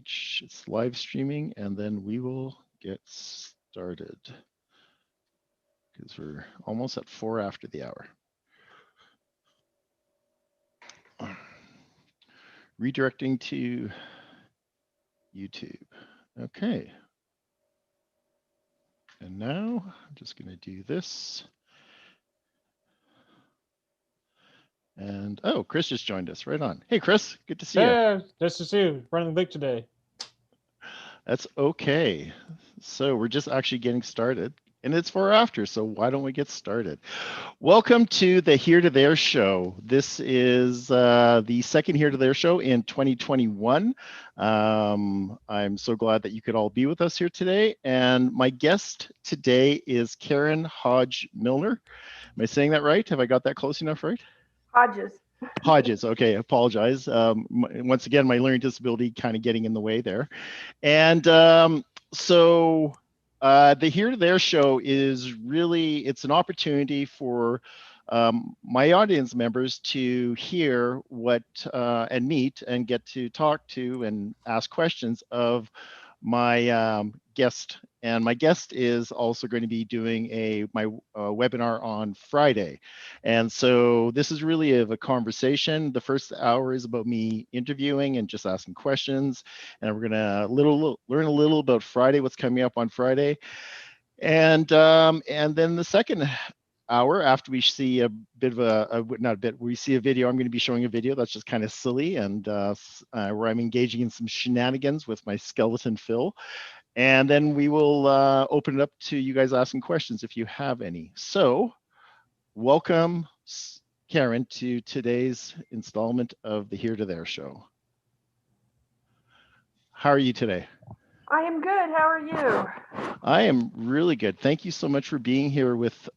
It's live streaming, and then we will get started because we're almost at 4 after the hour. Redirecting to YouTube. Okay. And now I'm just going to do this. And oh, Chris just joined us. Right on. Hey, Chris, good to see you. Yeah, nice to see you. Running late today. That's okay. So we're just actually getting started, and it's 4 after, so why don't we get started? Welcome to the Here to There show. This is the second Here to There show in 2021. I'm so glad that you could all be with us here today. And my guest today is Karen Hodges Miller. Am I saying that right? Have I got that close enough, right? Hodges, okay, I apologize. Once again, my learning disability kind of getting in the way there. And so the Here to There show is really, it's an opportunity for my audience members to hear what and meet and get to talk to and ask questions of my guest. And my guest is also going to be doing my webinar on Friday. And so this is really of a conversation. The first hour is about me interviewing and just asking questions. And we're going to learn a little about Friday, what's coming up on Friday. And then the second hour, after we see a bit of we see a video. I'm going to be showing a video that's just kind of silly and where I'm engaging in some shenanigans with my skeleton Phil. And then we will open it up to you guys asking questions if you have any. So welcome, Karen, to today's installment of the Here to There show. How are you today? I am good. How are you? I am really good. Thank you so much for being here with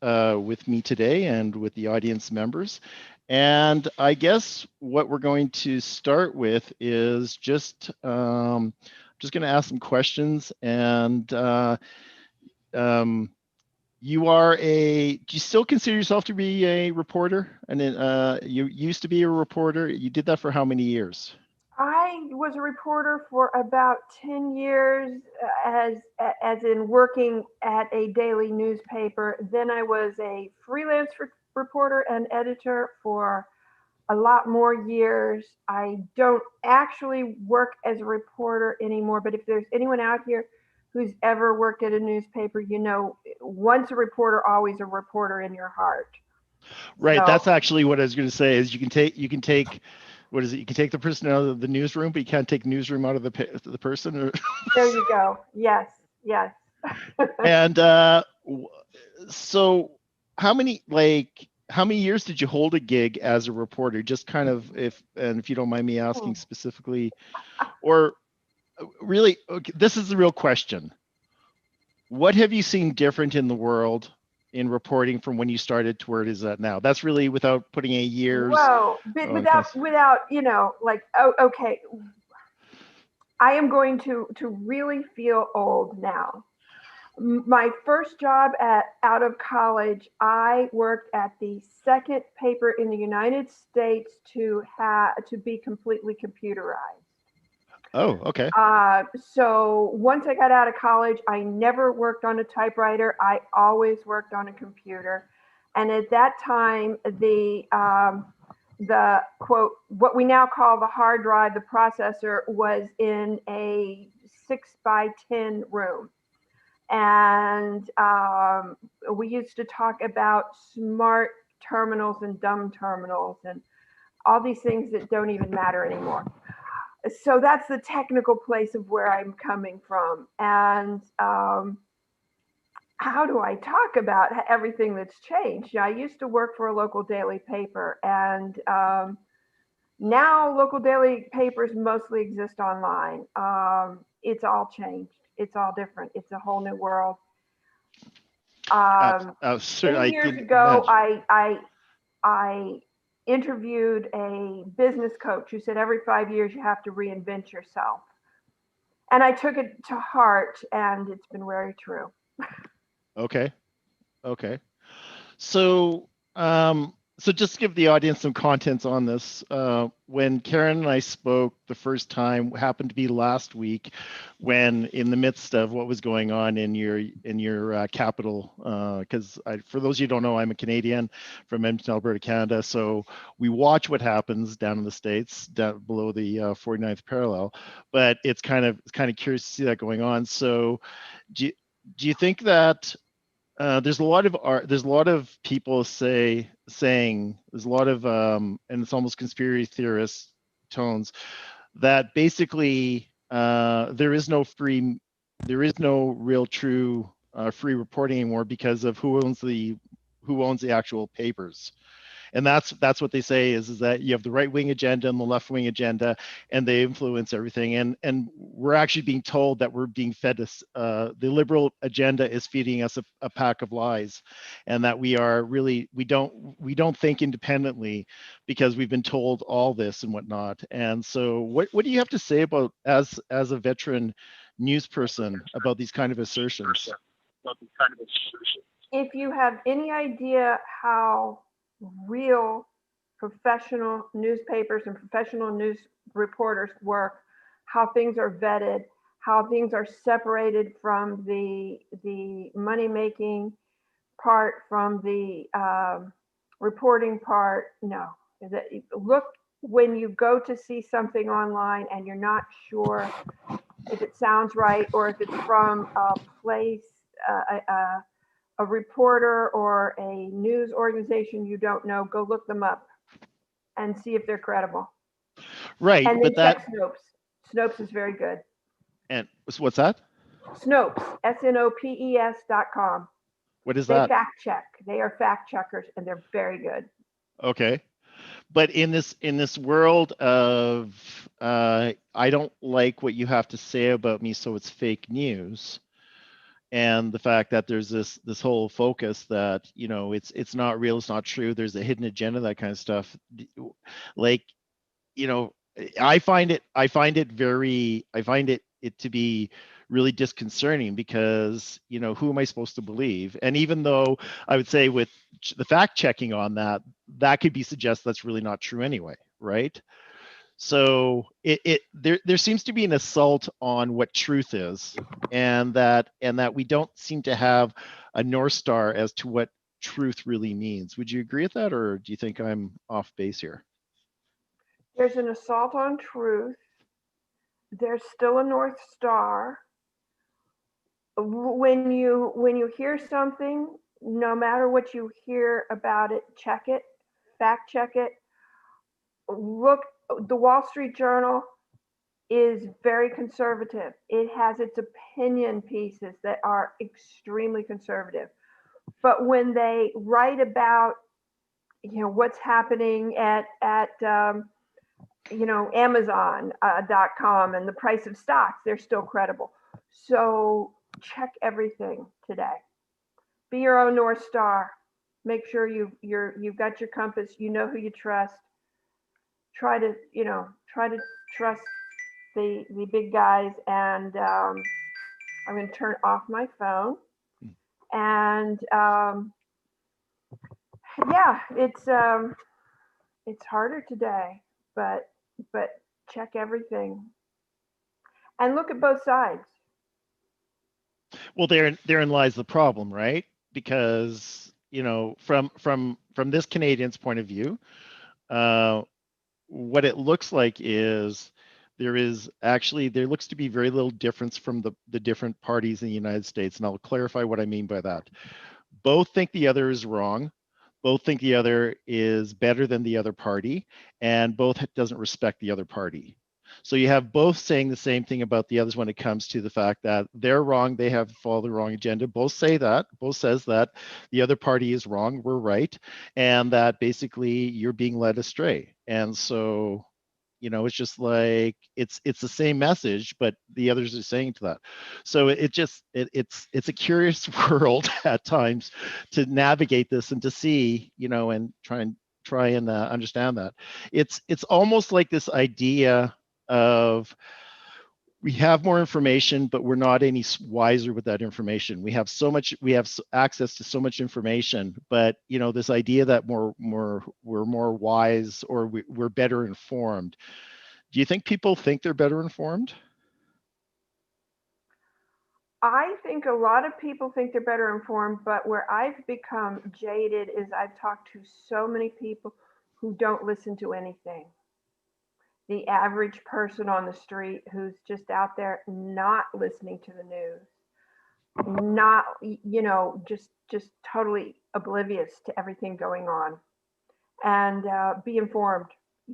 me today and with the audience members. And I guess what we're going to start with is just going to ask some questions. And do you still consider yourself to be a reporter? And then you used to be a reporter. You did that for how many years? I was a reporter for about 10 years, as in working at a daily newspaper. Then I was a freelance reporter and editor for a lot more years. I don't actually work as a reporter anymore, but if there's anyone out here who's ever worked at a newspaper, you know, once a reporter, always a reporter in your heart. Right. So, That's actually what I was going to say is you can take what is it? You can take the person out of the newsroom, but you can't take newsroom out of the person. there you go. Yes, yes. And so how many years did you hold a gig as a reporter? Just kind of if you don't mind me asking specifically, or really, okay, this is the real question. What have you seen different in the world in reporting from when you started to where it is at now? That's really without putting a years. Whoa, but without, you know, like, oh, okay. I am going to really feel old now. My first job out of college, I worked at the second paper in the United States to be completely computerized. Oh, okay. So once I got out of college, I never worked on a typewriter. I always worked on a computer. And at that time, the quote, what we now call the hard drive, the processor, was in a 6x10 room. And we used to talk about smart terminals and dumb terminals and all these things that don't even matter anymore. So that's the technical place of where I'm coming from. And how do I talk about everything that's changed? I used to work for a local daily paper, and now local daily papers mostly exist online. It's all changed. It's all different. It's a whole new world. 10 years ago, I interviewed a business coach who said every 5 years you have to reinvent yourself. And I took it to heart, and it's been very true. Okay. So So just to give the audience some contents on this, when Karen and I spoke the first time happened to be last week, when in the midst of what was going on in your capital, because for those of you who don't know, I'm a Canadian from Edmonton, Alberta, Canada. So we watch what happens down in the States, down below the 49th parallel. But it's kind of curious to see that going on. So do you think that there's a lot of art, there's a lot of people saying there's a lot of and it's almost conspiracy theorist tones that basically there is no real true free reporting anymore because of who owns the actual papers. And that's what they say is that you have the right wing agenda and the left wing agenda, and they influence everything. And we're actually being told that we're being fed this. The liberal agenda is feeding us a pack of lies, and that we don't think independently because we've been told all this and whatnot. And so, what do you have to say about as a veteran news person about these kind of assertions? If you have any idea how real professional newspapers and professional news reporters work, how things are vetted, how things are separated from the money making part from the reporting part. No, look when you go to see something online and you're not sure if it sounds right or if it's from a place, a reporter or a news organization you don't know, go look them up and see if they're credible. Right, and then but that check Snopes. Snopes is very good. and what's that? Snopes, SNOPES.com. What is They that? fact check. They are fact checkers and they're very good. Okay. But in this world of I don't like what you have to say about me, so it's fake news, and the fact that there's this whole focus that it's not real, it's not true, there's a hidden agenda, that kind of stuff. Like, I find it to be really disconcerting because who am I supposed to believe? And even though I would say with the fact checking on that could be suggested that's really not true anyway, right? So there seems to be an assault on what truth is, and that we don't seem to have a North Star as to what truth really means. Would you agree with that, or do you think I'm off base here? There's an assault on truth. There's still a North Star. When you hear something, no matter what you hear about it, check it, fact check it. Look, the Wall Street Journal is very conservative. It has its opinion pieces that are extremely conservative. But when they write about what's happening at Amazon.com and the price of stocks, they're still credible. So check everything today. Be your own North Star. Make sure you've got your compass. You know who you trust. Try to trust the big guys. And I'm going to turn off my phone. And yeah, it's harder today, but check everything and look at both sides. Well, therein lies the problem, right? Because from this Canadian's point of view, what it looks like is there looks to be very little difference from the different parties in the United States, and I'll clarify what I mean by that. Both think the other is wrong, both think the other is better than the other party, and both doesn't respect the other party. So you have both saying the same thing about the others when it comes to the fact that they're wrong, they have followed the wrong agenda. Both says that the other party is wrong, we're right, and that basically you're being led astray. And so, it's just like it's the same message, but the others are saying to that. So it's a curious world at times to navigate this and to see, and try and understand that. It's almost like this idea of we have more information, but we're not any wiser with that information. We have so much, we have access to so much information, but you know, this idea that we're more wise, or we're better informed. Do you think people think they're better informed? I think a lot of people think they're better informed, but where I've become jaded is I've talked to so many people who don't listen to anything. The average person on the street who's just out there not listening to the news, not, just totally oblivious to everything going on. And be informed.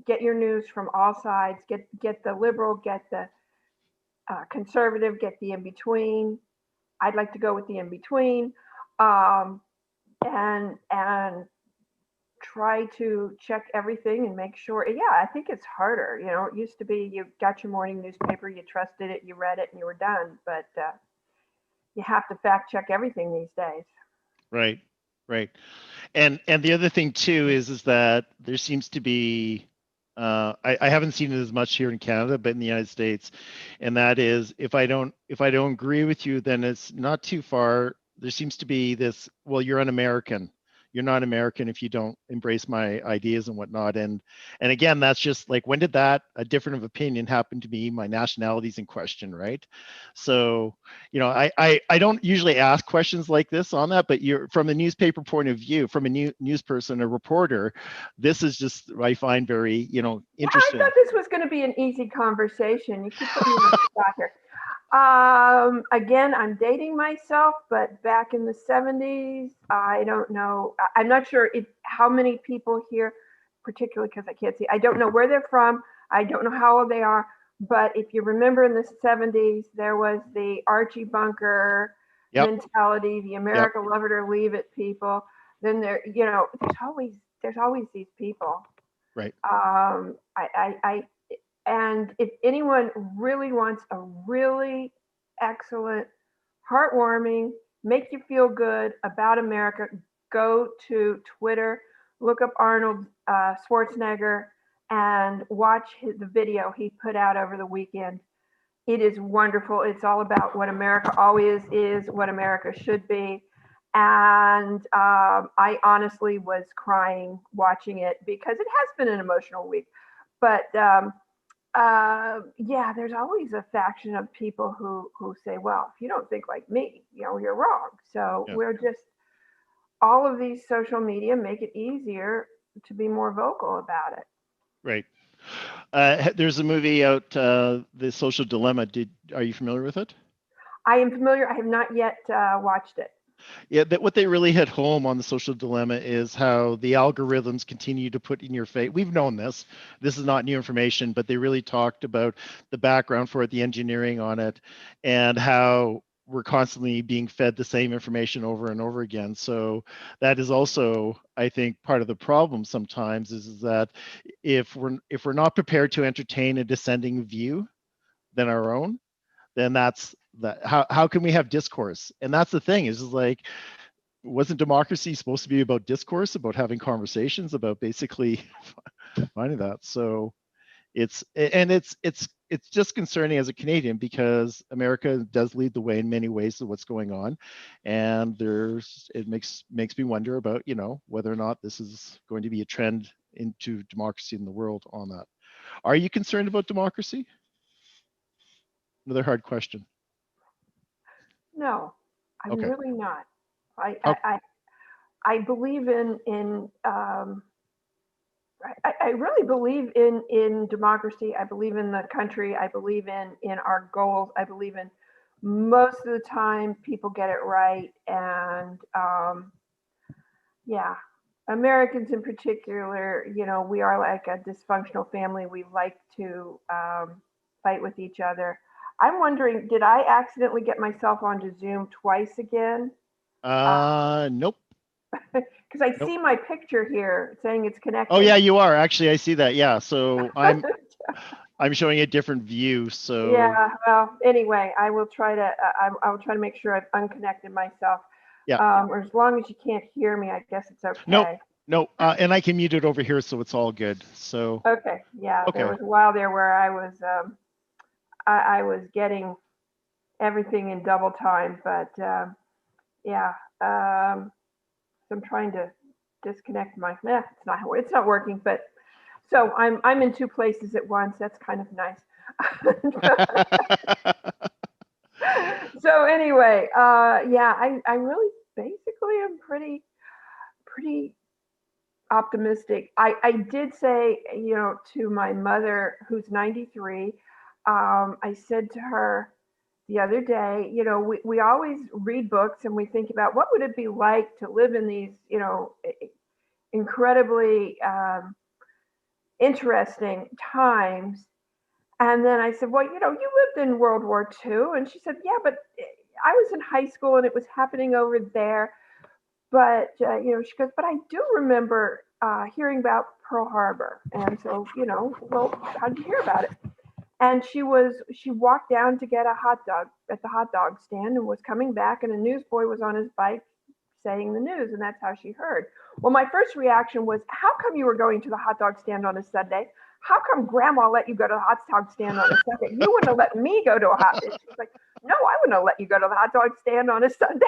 Get your news from all sides. Get the liberal, get the conservative, get the in between. I'd like to go with the in between, um, and try to check everything and make sure. Yeah, I think it's harder. It used to be you got your morning newspaper, you trusted it, you read it, and you were done. But you have to fact check everything these days. Right, right. And the other thing too is that there seems to be, I haven't seen it as much here in Canada, but in the United States, and that is, if I don't agree with you, then it's not too far. There seems to be this, well, you're un-American. You're not American if you don't embrace my ideas and whatnot. And again, that's just like, when did that a different of opinion happen to me? My nationality's in question, right? So, I don't usually ask questions like this on that, but you're, from a newspaper point of view, from a news person, a reporter, this is just, I find very, interesting. I thought this was going to be an easy conversation. You keep putting me on the spot here. Again, I'm dating myself, but back in the 70s, I don't know. I'm not sure how many people here, particularly because I can't see, I don't know where they're from. I don't know how old they are. But if you remember in the 70s, there was the Archie Bunker mentality, the America love it or leave it people. Then there's always these people. Right. And if anyone really wants a really excellent, heartwarming, make you feel good about America, go to Twitter, look up Arnold Schwarzenegger, and watch the video he put out over the weekend. It is wonderful. It's all about what America always is, what America should be. And I honestly was crying watching it because it has been an emotional week. But there's always a faction of people who say, well, if you don't think like me, you're wrong. So we're just, all of these social media make it easier to be more vocal about it. Right. There's a movie out, The Social Dilemma. Are you familiar with it? I am familiar. I have not yet watched it. Yeah, what they really hit home on The Social Dilemma is how the algorithms continue to put in your face. We've known this. This is not new information, but they really talked about the background for it, the engineering on it, and how we're constantly being fed the same information over and over again. So that is also, I think, part of the problem sometimes is that if we're not prepared to entertain a dissenting view than our own, then that's that. How can we have discourse? And that's the thing, is like, wasn't democracy supposed to be about discourse, about having conversations, about basically finding that? So it's just concerning as a Canadian, because America does lead the way in many ways of what's going on, and it makes me wonder about whether or not this is going to be a trend into democracy in the world on that. Are you concerned about democracy? Another hard question. No, I'm Okay. really not. I believe I really believe in democracy. I believe in the country. I believe in our goals. I believe in, most of the time people get it right. And Americans in particular, we are like a dysfunctional family. We like to fight with each other. I'm wondering, did I accidentally get myself onto Zoom twice again? Nope. Because I Nope. see my picture here saying it's connected. Oh yeah, you are actually. I see that. Yeah. So I'm showing a different view. So yeah. Well, anyway, I will try to. I will try to make sure I've unconnected myself. yeah. Or as long as you can't hear me, I guess it's okay. No. And I can mute it over here, so it's all good. So. Okay. Yeah. Okay. There was a while there where I was. I was getting everything in double time, but yeah. So I'm trying to disconnect my. It's not working. But so I'm in two places at once. That's kind of nice. So anyway, yeah, I really basically am pretty optimistic. I did say, to my mother, who's 93, I said to her the other day, we always read books and we think about what would it be like to live in these, incredibly interesting times. And then I said, well, you lived in World War II. And she said, yeah, but I was in high school and it was happening over there. But, she goes, but I do remember hearing about Pearl Harbor. And so, well, how did you hear about it? And she walked down to get a hot dog at the hot dog stand and was coming back, and a newsboy was on his bike saying the news, and that's how she heard. Well, my first reaction was, how come you were going to the hot dog stand on a Sunday? How come grandma let you go to the hot dog stand on a Sunday? You wouldn't have let me go to a hot dog. She's like, no, I wouldn't have let you go to the hot dog stand on a Sunday.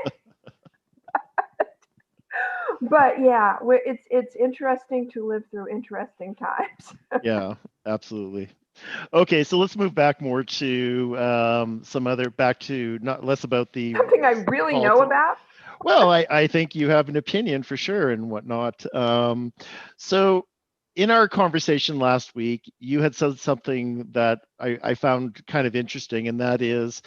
But yeah, it's interesting to live through interesting times. Yeah, absolutely. Okay, so let's move back more to back to not less about the Something I really know about. Well, I think you have an opinion for sure and whatnot. So in our conversation last week, you had said something that I found kind of interesting, and that is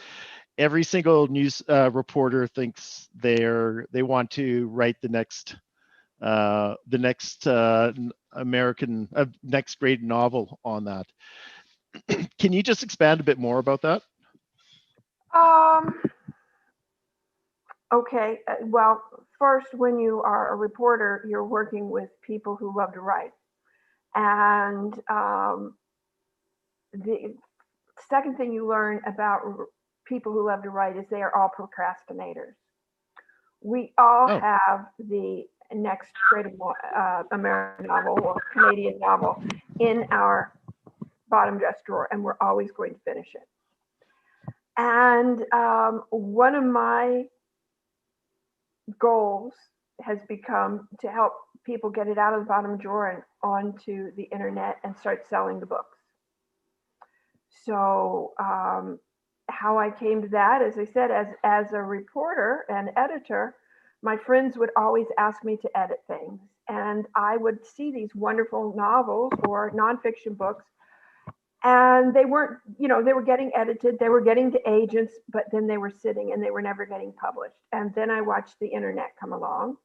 every single news reporter thinks they want to write the next American next great novel on that. Can you just expand a bit more about that? Okay. Well, first, when you are a reporter, you're working with people who love to write. And the second thing you learn about people who love to write is they are all procrastinators. We all have the next great American novel or Canadian novel in our bottom desk drawer, and we're always going to finish it. And one of my goals has become to help people get it out of the bottom drawer and onto the internet and start selling the books. So how I came to that, as I said, as a reporter and editor, my friends would always ask me to edit things. And I would see these wonderful novels or nonfiction books, and they weren't, they were getting edited, they were getting to agents, but then they were sitting and they were never getting published. And then I watched the internet come along,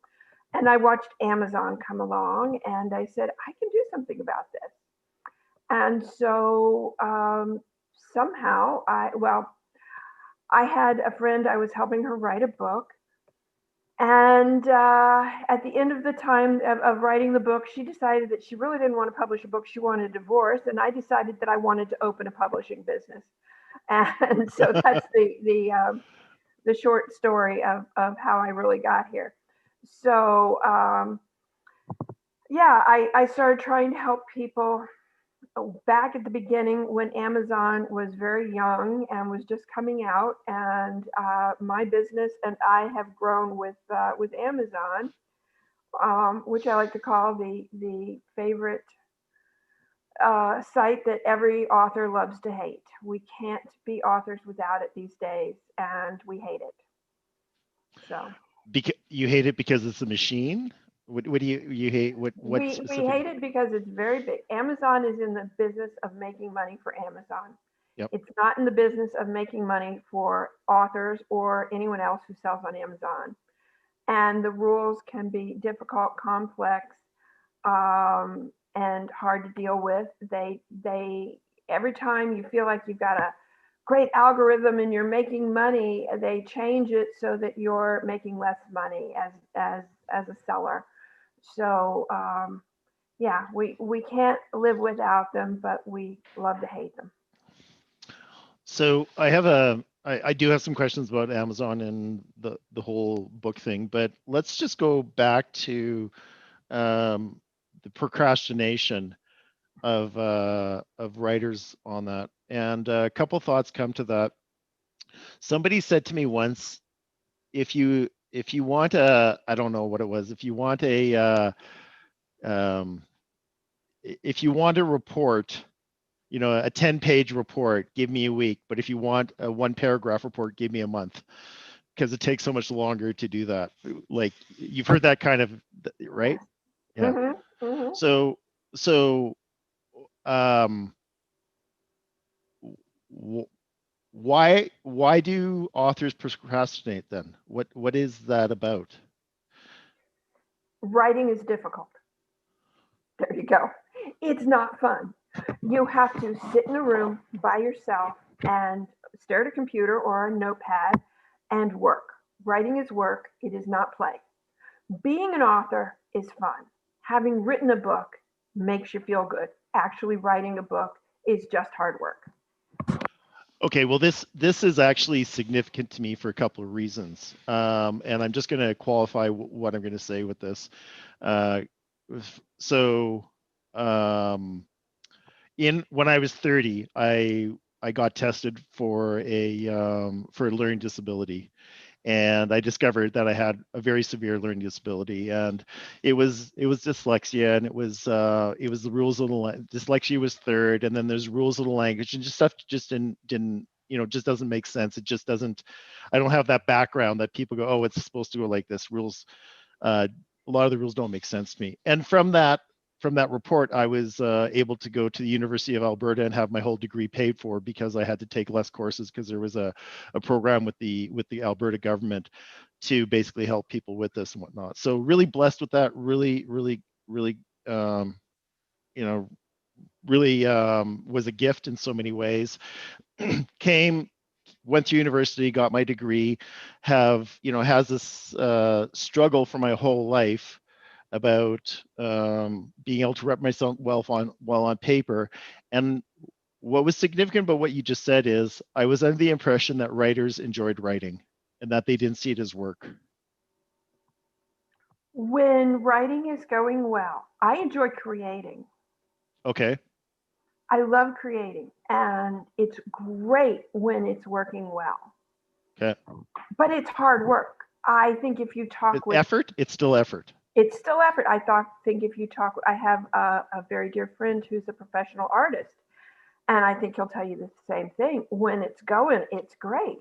and I watched Amazon come along, and I said, I can do something about this. And so somehow I had a friend, I was helping her write a book. And at the end of the time of writing the book, she decided that she really didn't want to publish a book. She wanted a divorce. And I decided that I wanted to open a publishing business. And so that's the short story of how I really got here. So yeah, I started trying to help people back at the beginning when Amazon was very young and was just coming out, and my business and I have grown with Amazon, which I like to call the favorite site that every author loves to hate. We can't be authors without it these days, and we hate it. So because you hate it because it's a machine. What do you hate? What we hate it because it's very big. Amazon is in the business of making money for Amazon. Yep. It's not in the business of making money for authors or anyone else who sells on Amazon. And the rules can be difficult, complex, and hard to deal with. They every time you feel like you've got a great algorithm and you're making money, they change it so that you're making less money as a seller. So yeah, we can't live without them, but we love to hate them. So I do have some questions about Amazon and the whole book thing, but let's just go back to the procrastination. of writers on that, and a couple thoughts come to that. Somebody said to me once, if you want a, I don't know what it was, if you want a um, if you want a report, you know, a 10-page report, give me a week. But if you want a 1-paragraph report, give me a month, because it takes so much longer to do that. Like, you've heard that kind of, right? Yeah. Mm-hmm. Mm-hmm. So um, why do authors procrastinate then? What is that about? Writing is difficult. There you go. It's not fun. You have to sit in a room by yourself and stare at a computer or a notepad and work. Writing is work, it is not play. Being an author is fun. Having written a book makes you feel good. Actually, writing a book is just hard work. Okay, well, this is actually significant to me for a couple of reasons, and I'm just going to qualify what I'm going to say with this. Uh, so, when I was 30, I got tested for a learning disability, and I discovered that I had a very severe learning disability, and it was dyslexia, and it was the rules of the dyslexia was third, and then there's rules of the language, and just stuff just didn't just doesn't make sense. It just doesn't. I don't have that background that people go, oh, it's supposed to go like this. Rules, a lot of the rules don't make sense to me. And from that report, I was able to go to the University of Alberta and have my whole degree paid for, because I had to take less courses, because there was a program with the Alberta government to basically help people with this and whatnot. So really blessed with that. Really, you know, really was a gift in so many ways. Went to university, got my degree, has this struggle for my whole life about being able to rep myself well on paper. And what was significant about what you just said is I was under the impression that writers enjoyed writing and that they didn't see it as work. When writing is going well, I enjoy creating. Okay. I love creating, and it's great when it's working well. Okay. But it's hard work. I think if you talk with effort, it's still effort. It's still effort. Think if you talk, I have a very dear friend who's a professional artist, and I think he'll tell you the same thing. When it's going, it's great.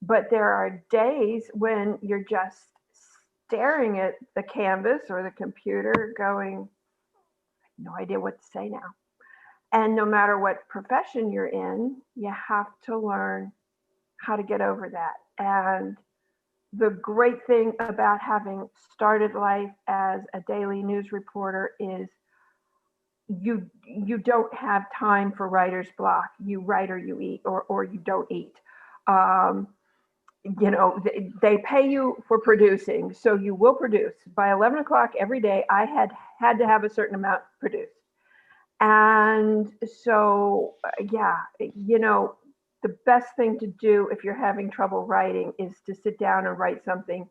But there are days when you're just staring at the canvas or the computer going, no idea what to say now. And no matter what profession you're in, you have to learn how to get over that. And the great thing about having started life as a daily news reporter is you don't have time for writer's block. You write or you eat, or you don't eat. Um, they pay you for producing, so you will produce. By 11 o'clock every day, I had to have a certain amount produced. And so, yeah, the best thing to do if you're having trouble writing is to sit down and write something.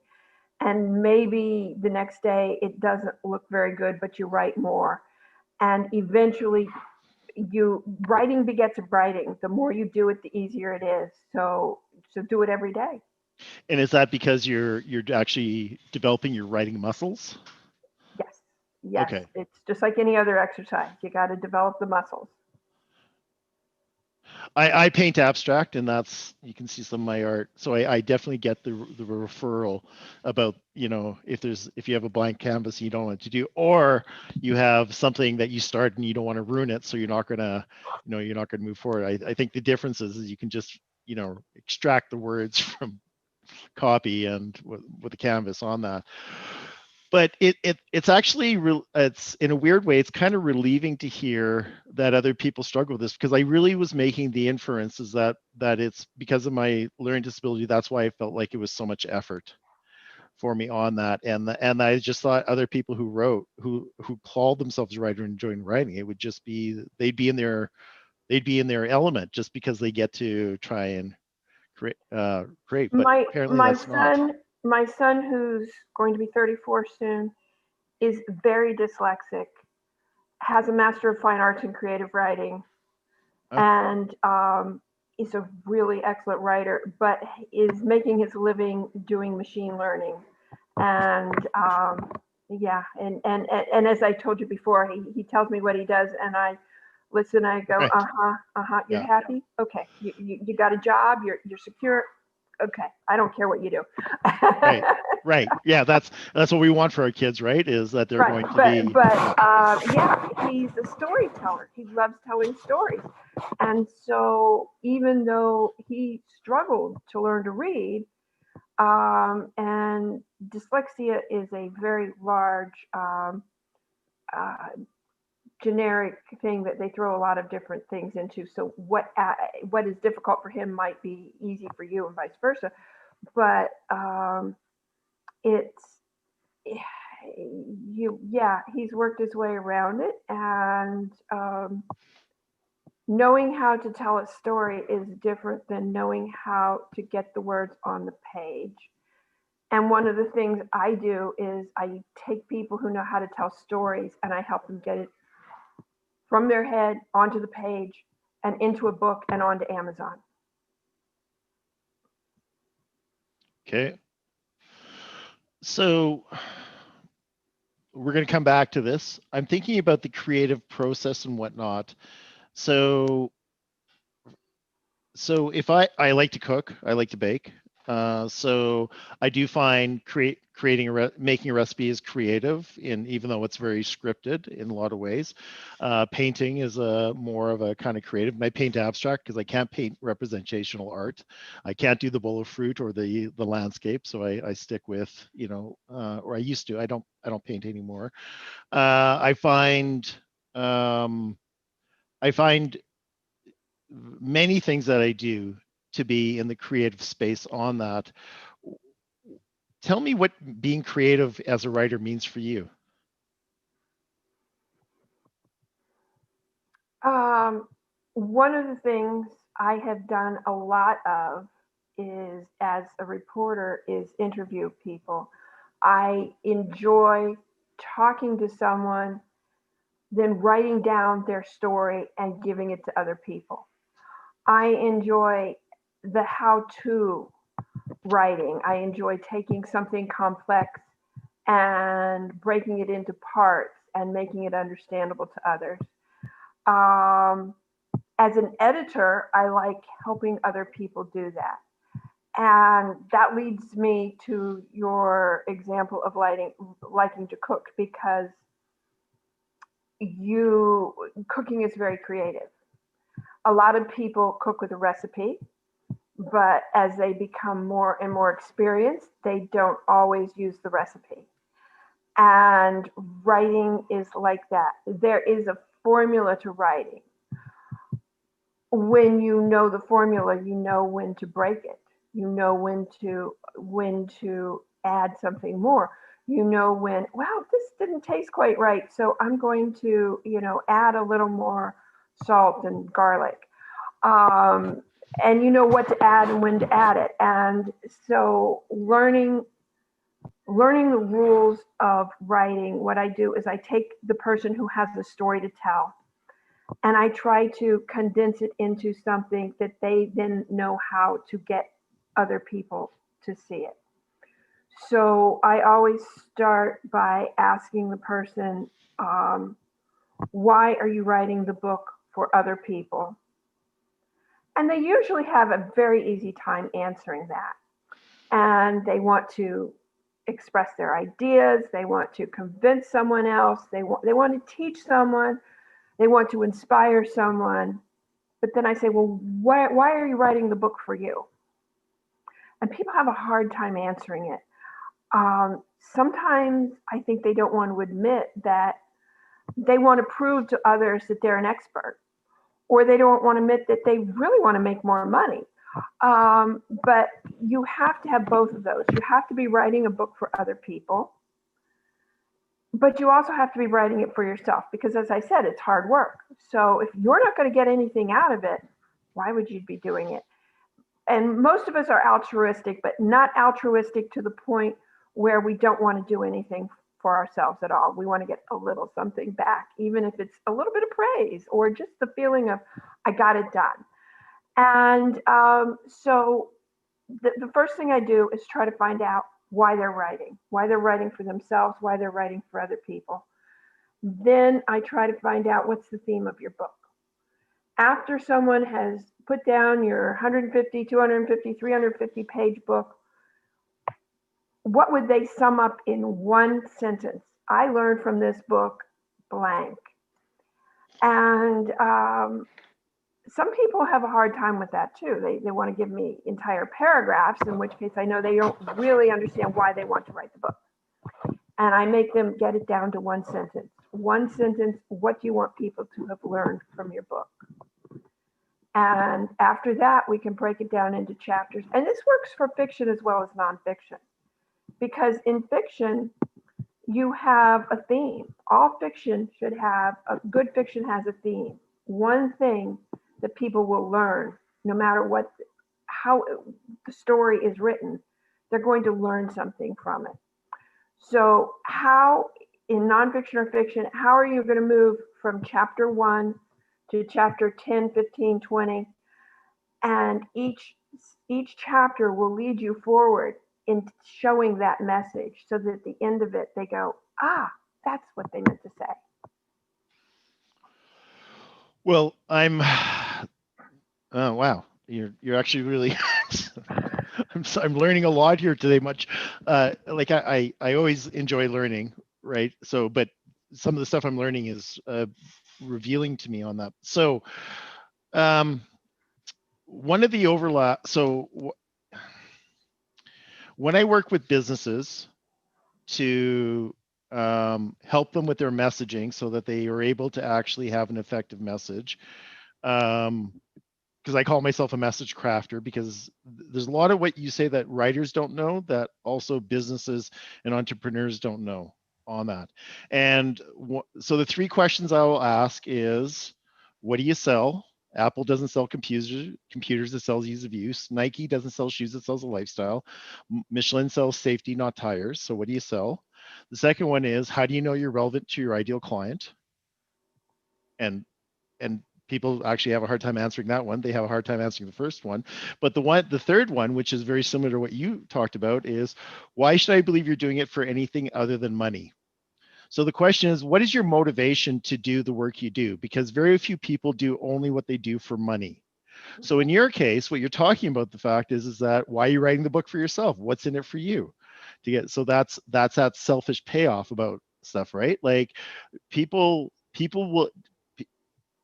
And maybe the next day it doesn't look very good, but you write more. And eventually, writing begets writing. The more you do it, the easier it is. So do it every day. And is that because you're actually developing your writing muscles? Yes. Okay. It's just like any other exercise. You got to develop the muscles. I paint abstract, and you can see some of my art. So I definitely get the referral about, if you have a blank canvas and you don't know what to do, or you have something that you start and you don't want to ruin it, so you're not gonna move forward. I think the difference is you can just extract the words from copy and with the canvas on that. But it's actually it's in a weird way, it's kind of relieving to hear that other people struggle with this, because I really was making the inferences that it's because of my learning disability. That's why I felt like it was so much effort for me on that. And I just thought other people who wrote, who called themselves a writer and enjoying writing, it would just be, they'd be in their element just because they get to try and create. But apparently that's not. My son, who's going to be 34 soon, is very dyslexic. has a Master of Fine Arts in Creative Writing, and is a really excellent writer, but is making his living doing machine learning. And yeah, and as I told you before, he tells me what he does, and I listen. I go, Right. You're Yeah. happy? Okay. You got a job. You're secure. Okay. I don't care what you do. Right. Right. Yeah, that's what we want for our kids, right? Is that they're Right, going to be yeah, he's a storyteller. He loves telling stories, and so even though he struggled to learn to read, and dyslexia is a very large uh, generic thing that they throw a lot of different things into. So what is difficult for him might be easy for you, and vice versa. But it's yeah, he's worked his way around it, and knowing how to tell a story is different than knowing how to get the words on the page. And one of the things I do is I take people who know how to tell stories and I help them get it from their head onto the page and into a book and onto Amazon. okay. So we're going to come back to this. I'm thinking about the creative process and whatnot. So if I like to cook, I like to bake. So I do find making a recipe is creative, even though it's very scripted in a lot of ways. Painting is more of a kind of creative. And I paint abstract because I can't paint representational art. I can't do the bowl of fruit or the landscape, so I stick with, or I used to. I don't paint anymore. I find many things that I do to be in the creative space on that. Tell me what being creative as a writer means for you. One of the things I have done a lot of is, as a reporter, is interview people. I enjoy talking to someone, then writing down their story and giving it to other people. I enjoy the how-to writing. I enjoy taking something complex and breaking it into parts and making it understandable to others. Um, as an editor, I like helping other people do that. And that leads me to your example of liking to cook, because cooking is very creative. A lot of people cook with a recipe, but as they become more and more experienced, they don't always use the recipe. And writing is like that. There is a formula to writing. When you know the formula, you know when to break it. You know when to add something more. You know when, wow, this didn't taste quite right, so I'm going to, add a little more salt and garlic. And you know what to add and when to add it. And so learning the rules of writing, what I do is I take the person who has a story to tell and I try to condense it into something that they then know how to get other people to see it. So I always start by asking the person, why are you writing the book for other people? And they usually have a very easy time answering that. And they want to express their ideas. They want to convince someone else. They want to teach someone. They want to inspire someone. But then I say, well, why are you writing the book for you? And people have a hard time answering it. Sometimes I think they don't want to admit that they want to prove to others that they're an expert, or they don't want to admit that they really want to make more money. But you have to have both of those. You have to be writing a book for other people, but you also have to be writing it for yourself, because as I said, it's hard work. So if you're not going to get anything out of it, why would you be doing it? And most of us are altruistic, but not altruistic to the point where we don't want to do anything for ourselves at all. We want to get a little something back, even if it's a little bit of praise or just the feeling of, I got it done. And so the first thing I do is try to find out why they're writing for themselves, why they're writing for other people. Then I try to find out what's the theme of your book. After someone has put down your 150, 250, 350 page book, what would they sum up in one sentence? I learned from this book blank. And some people have a hard time with that too. They want to give me entire paragraphs, in which case I know they don't really understand why they want to write the book. And I make them get it down to one sentence. One sentence, what do you want people to have learned from your book? And after that, we can break it down into chapters. And this works for fiction as well as nonfiction. Because in fiction, you have a theme. All fiction should have, good fiction has a theme. One thing that people will learn, no matter how the story is written, they're going to learn something from it. So how, in nonfiction or fiction, how are you going to move from chapter 1 to chapter 10, 15, 20? And each chapter will lead you forward in showing that message, so that at the end of it, they go, that's what they meant to say. Well, I'm oh wow, you're actually really I'm learning a lot here today. Much like I always enjoy learning, right? So, but some of the stuff I'm learning is revealing to me on that. So one of the overlap, so when I work with businesses to help them with their messaging so that they are able to actually have an effective message, because I call myself a message crafter, because there's a lot of what you say that writers don't know that also businesses and entrepreneurs don't know on that. And so the three questions I will ask is, what do you sell? Apple doesn't sell computers, it sells ease of use. Nike doesn't sell shoes, it sells a lifestyle. Michelin sells safety, not tires. So what do you sell? The second one is, how do you know you're relevant to your ideal client? And people actually have a hard time answering that one. They have a hard time answering the first one. But the third one, which is very similar to what you talked about, is, why should I believe you're doing it for anything other than money? So the question is, what is your motivation to do the work you do? Because very few people do only what they do for money. So in your case, what you're talking about, the fact is that, why are you writing the book for yourself? What's in it for you? So that's that selfish payoff about stuff, right? Like people will,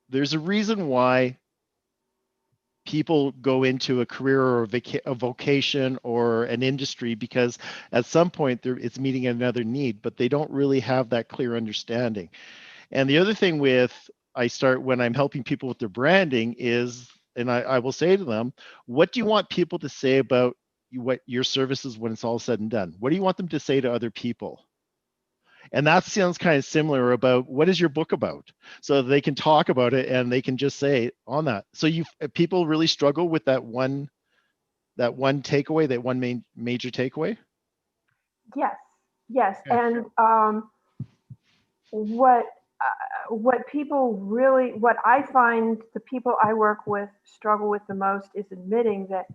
there's a reason why people go into a career or a vocation or an industry, because at some point it's meeting another need, but they don't really have that clear understanding. And the other thing when I'm helping people with their branding is, and I will say to them, what do you want people to say about what your services when it's all said and done? What do you want them to say to other people? And that sounds kind of similar about, what is your book about? So they can talk about it and they can just say on that. So people really struggle with that one takeaway, that one major takeaway. Yes. Okay. And what I find the people I work with struggle with the most is admitting that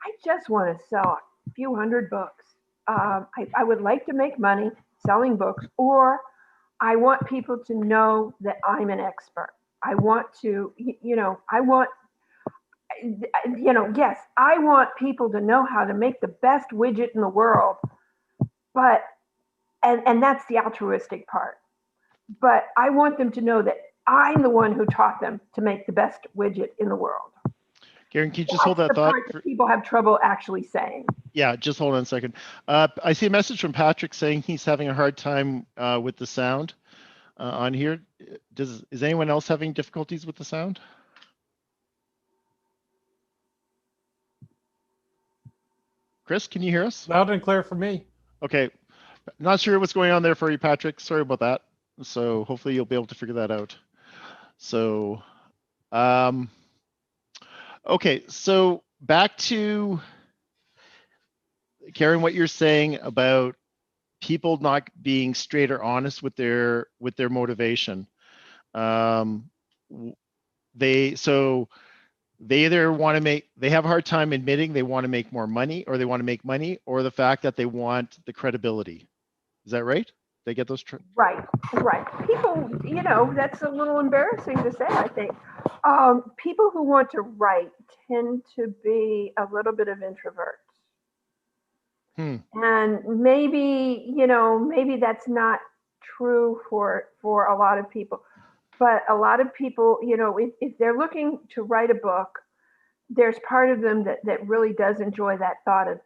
I just want to sell a few hundred books. I would like to make money selling books, or I want people to know that I'm an expert. I want to, I want people to know how to make the best widget in the world. But, and that's the altruistic part. But I want them to know that I'm the one who taught them to make the best widget in the world. Karen, can you just hold that thought? People have trouble actually saying. Yeah, just hold on a second. I see a message from Patrick saying he's having a hard time with the sound on here. Is anyone else having difficulties with the sound? Chris, can you hear us? Loud and clear for me. Okay, not sure what's going on there for you, Patrick. Sorry about that. So hopefully you'll be able to figure that out. So, okay, so back to Karen, what you're saying about people not being straight or honest with their motivation. They either want to they have a hard time admitting they want to make more money, or they want to make money, or the fact that they want the credibility. Is that right? They get those. Right. People, that's a little embarrassing to say, I think. People who want to write tend to be a little bit of introverts. And maybe that's not true for a lot of people. But a lot of people, if they're looking to write a book, there's part of them that really does enjoy that thought of,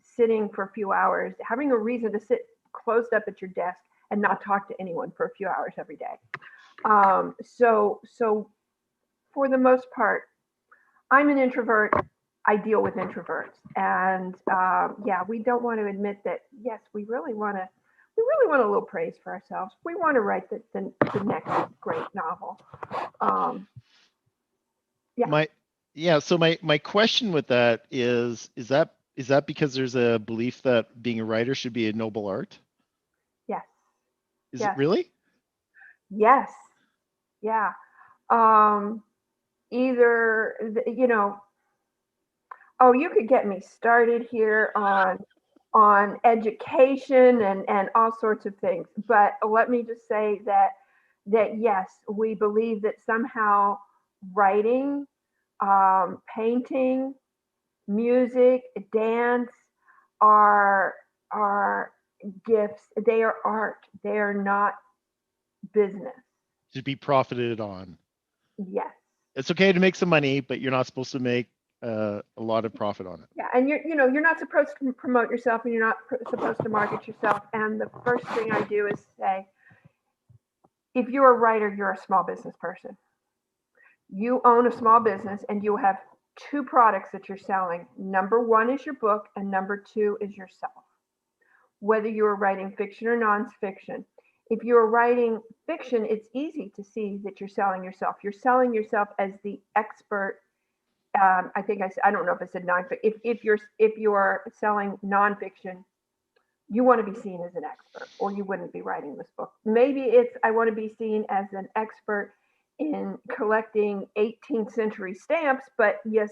sitting for a few hours, having a reason to sit closed up at your desk and not talk to anyone for a few hours every day. So for the most part, I'm an introvert. I deal with introverts, and we don't want to admit that. Yes, we really want a little praise for ourselves. We want to write the next great novel. So my question with that is that because there's a belief that being a writer should be a noble art? Yes. Is it really? Yes. Yeah. Either, you could get me started here on education and all sorts of things. But let me just say that yes, we believe that somehow writing, painting, music, dance are gifts. They are art. They are not business. To be profited on. Yes. It's okay to make some money, but you're not supposed to make a lot of profit on it. Yeah, and you're not supposed to promote yourself, and you're not supposed to market yourself. And the first thing I do is say, if you're a writer, you're a small business person. You own a small business, and you have two products that you're selling. Number one is your book, and number two is yourself. Whether you're writing fiction or nonfiction. If you're writing fiction, it's easy to see that you're selling yourself. You're selling yourself as the expert. I think I don't know if I said nonfiction. If you're selling nonfiction, you want to be seen as an expert, or you wouldn't be writing this book. Maybe it's I want to be seen as an expert in collecting 18th century stamps, but you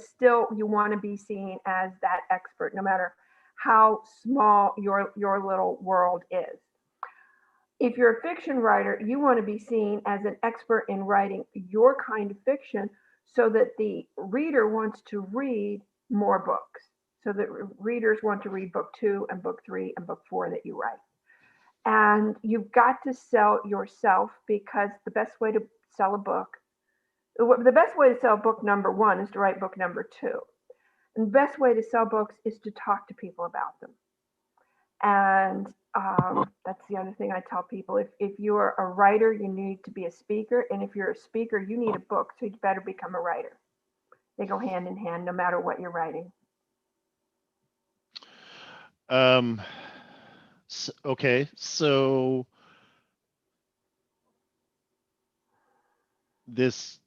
want to be seen as that expert, no matter how small your little world is. If you're a fiction writer, you want to be seen as an expert in writing your kind of fiction, so that the reader wants to read more books, so that readers want to read book 2 and book 3 and book 4 that you write. And you've got to sell yourself, because the best way to sell book number 1 is to write book number 2. And the best way to sell books is to talk to people about them. And that's the other thing I tell people. If you're a writer, you need to be a speaker. And if you're a speaker, you need a book. So you better become a writer. They go hand in hand, no matter what you're writing. Okay. So this,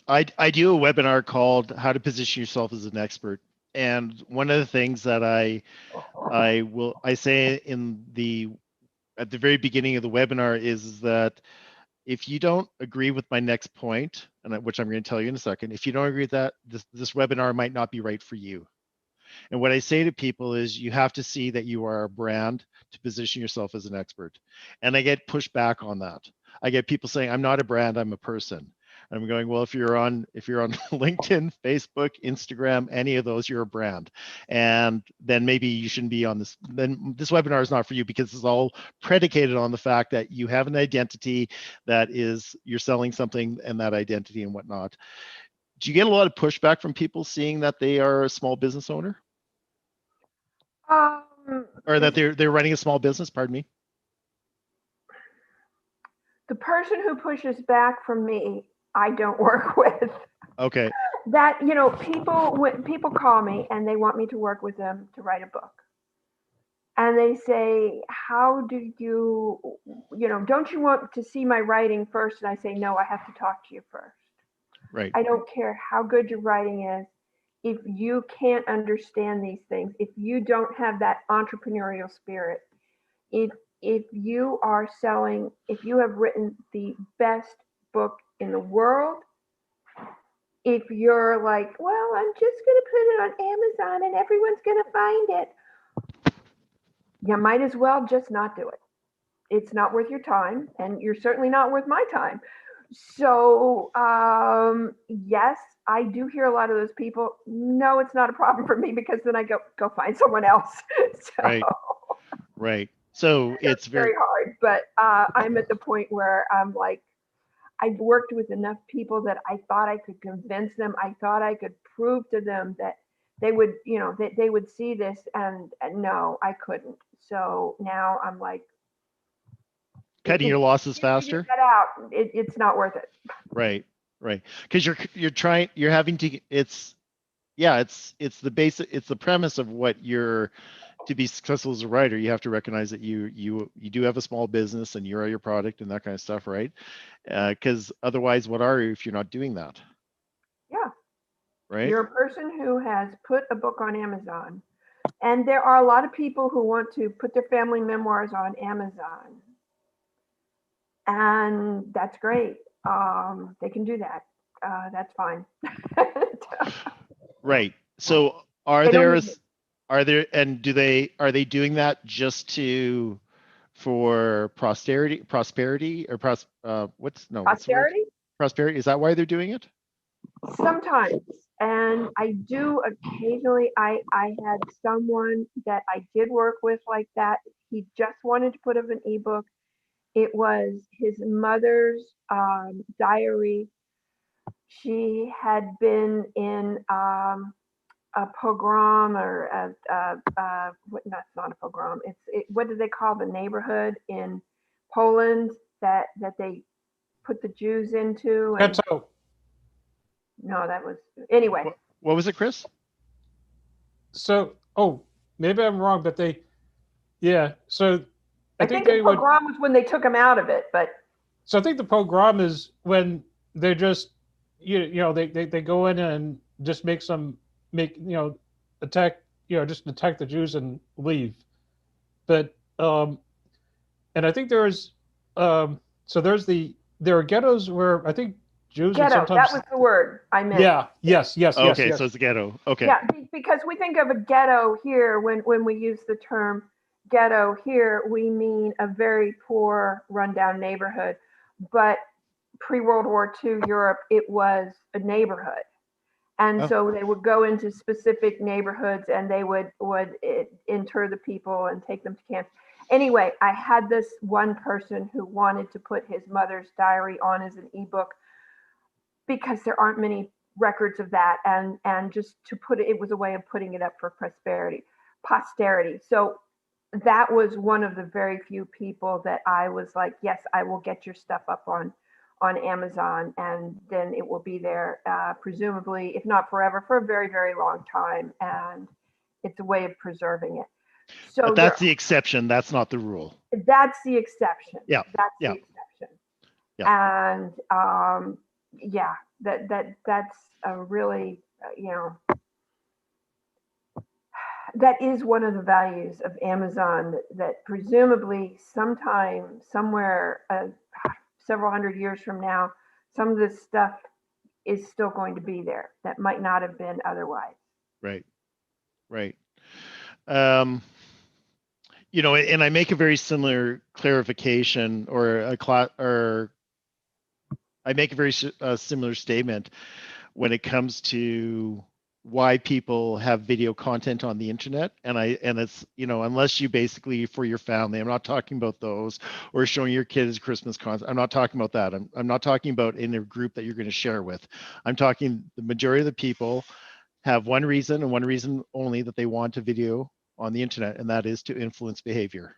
I do a webinar called How to Position Yourself as an Expert. And one of the things that I say at the very beginning of the webinar is that if you don't agree with my next point, which I'm going to tell you in a second, if you don't agree with that, this webinar might not be right for you. And what I say to people is you have to see that you are a brand to position yourself as an expert. And I get pushed back on that. I get people saying, I'm not a brand, I'm a person. I'm going, well, if you're on LinkedIn, Facebook, Instagram, any of those, you're a brand. And then maybe you shouldn't be on this. Then this webinar is not for you, because it's all predicated on the fact that you have an identity that is, you're selling something, and that identity and whatnot. Do you get a lot of pushback from people seeing that they are a small business owner? Or that they're running a small business, pardon me? The person who pushes back from me, I don't work with. Okay. That, when people call me and they want me to work with them to write a book, and they say, how do you, don't you want to see my writing first? And I say, no, I have to talk to you first. Right. I don't care how good your writing is. if you can't understand these things, if you don't have that entrepreneurial spirit, if you are selling, if you have written the best book in the world, if you're like, well, I'm just going to put it on Amazon and everyone's going to find it, you might as well just not do it. It's not worth your time, and you're certainly not worth my time. So, yes, I do hear a lot of those people. No, it's not a problem for me, because then I go find someone else. So Right. Right. So it's very hard, but I'm at the point where I'm like, I've worked with enough people that I thought I could convince them. I thought I could prove to them that they would, that they would see this, and no, I couldn't. So now I'm like, cutting your losses faster. Get out. It's not worth it. Right. Right. Because you're having to. It's the basic. It's the premise of what you're. To be successful as a writer, you have to recognize that you do have a small business and you're your product and that kind of stuff, right? Because otherwise, what are you if you're not doing that? Yeah. Right. You're a person who has put a book on Amazon, and there are a lot of people who want to put their family memoirs on Amazon, and that's great. They can do that. That's fine. Right. So are there, and are they doing that just for prosperity or prosperity? Prosperity. Is that why they're doing it? Sometimes. And I do occasionally, I had someone that I did work with like that. He just wanted to put up an ebook. It was his mother's diary. She had been in a pogrom, or that's not a pogrom. What do they call the neighborhood in Poland that they put the Jews into? Ghetto. No, that was anyway. What was it, Chris? So, maybe I'm wrong, but So I think the pogrom was when they took them out of it, but. So I think the pogrom is when they just, they go in and just attack the Jews and leave. But and I think there are ghettos where I think Jews ghetto, sometimes. That was the word I meant. Yeah. Yes. Okay, yes. so it's a ghetto. Okay. Yeah, because we think of a ghetto here when we use the term ghetto here, we mean a very poor, rundown neighborhood. But pre-World War II Europe, it was a neighborhood. And so they would go into specific neighborhoods and they would inter the people and take them to camps. Anyway, I had this one person who wanted to put his mother's diary on as an ebook because there aren't many records of that, and just to put it was a way of putting it up for posterity. So that was one of the very few people that I was like, yes, I will get your stuff up on Amazon, and then it will be there, presumably, if not forever, for a very, very long time. And it's a way of preserving it. So but that's the exception. That's not the rule. That's the exception. Yeah. That's the exception. Yeah. And that's a really, that is one of the values of Amazon, that presumably sometime, somewhere, several hundred years from now, some of this stuff is still going to be there that might not have been otherwise. Right. And I make a very similar clarification, or I make a very similar statement when it comes to why people have video content on the internet. And it's, unless you basically for your family, I'm not talking about those, or showing your kids Christmas content. I'm not talking about that. I'm not talking about in a group that you're going to share with. I'm talking the majority of the people have one reason, and one reason only, that they want a video on the internet, and that is to influence behavior.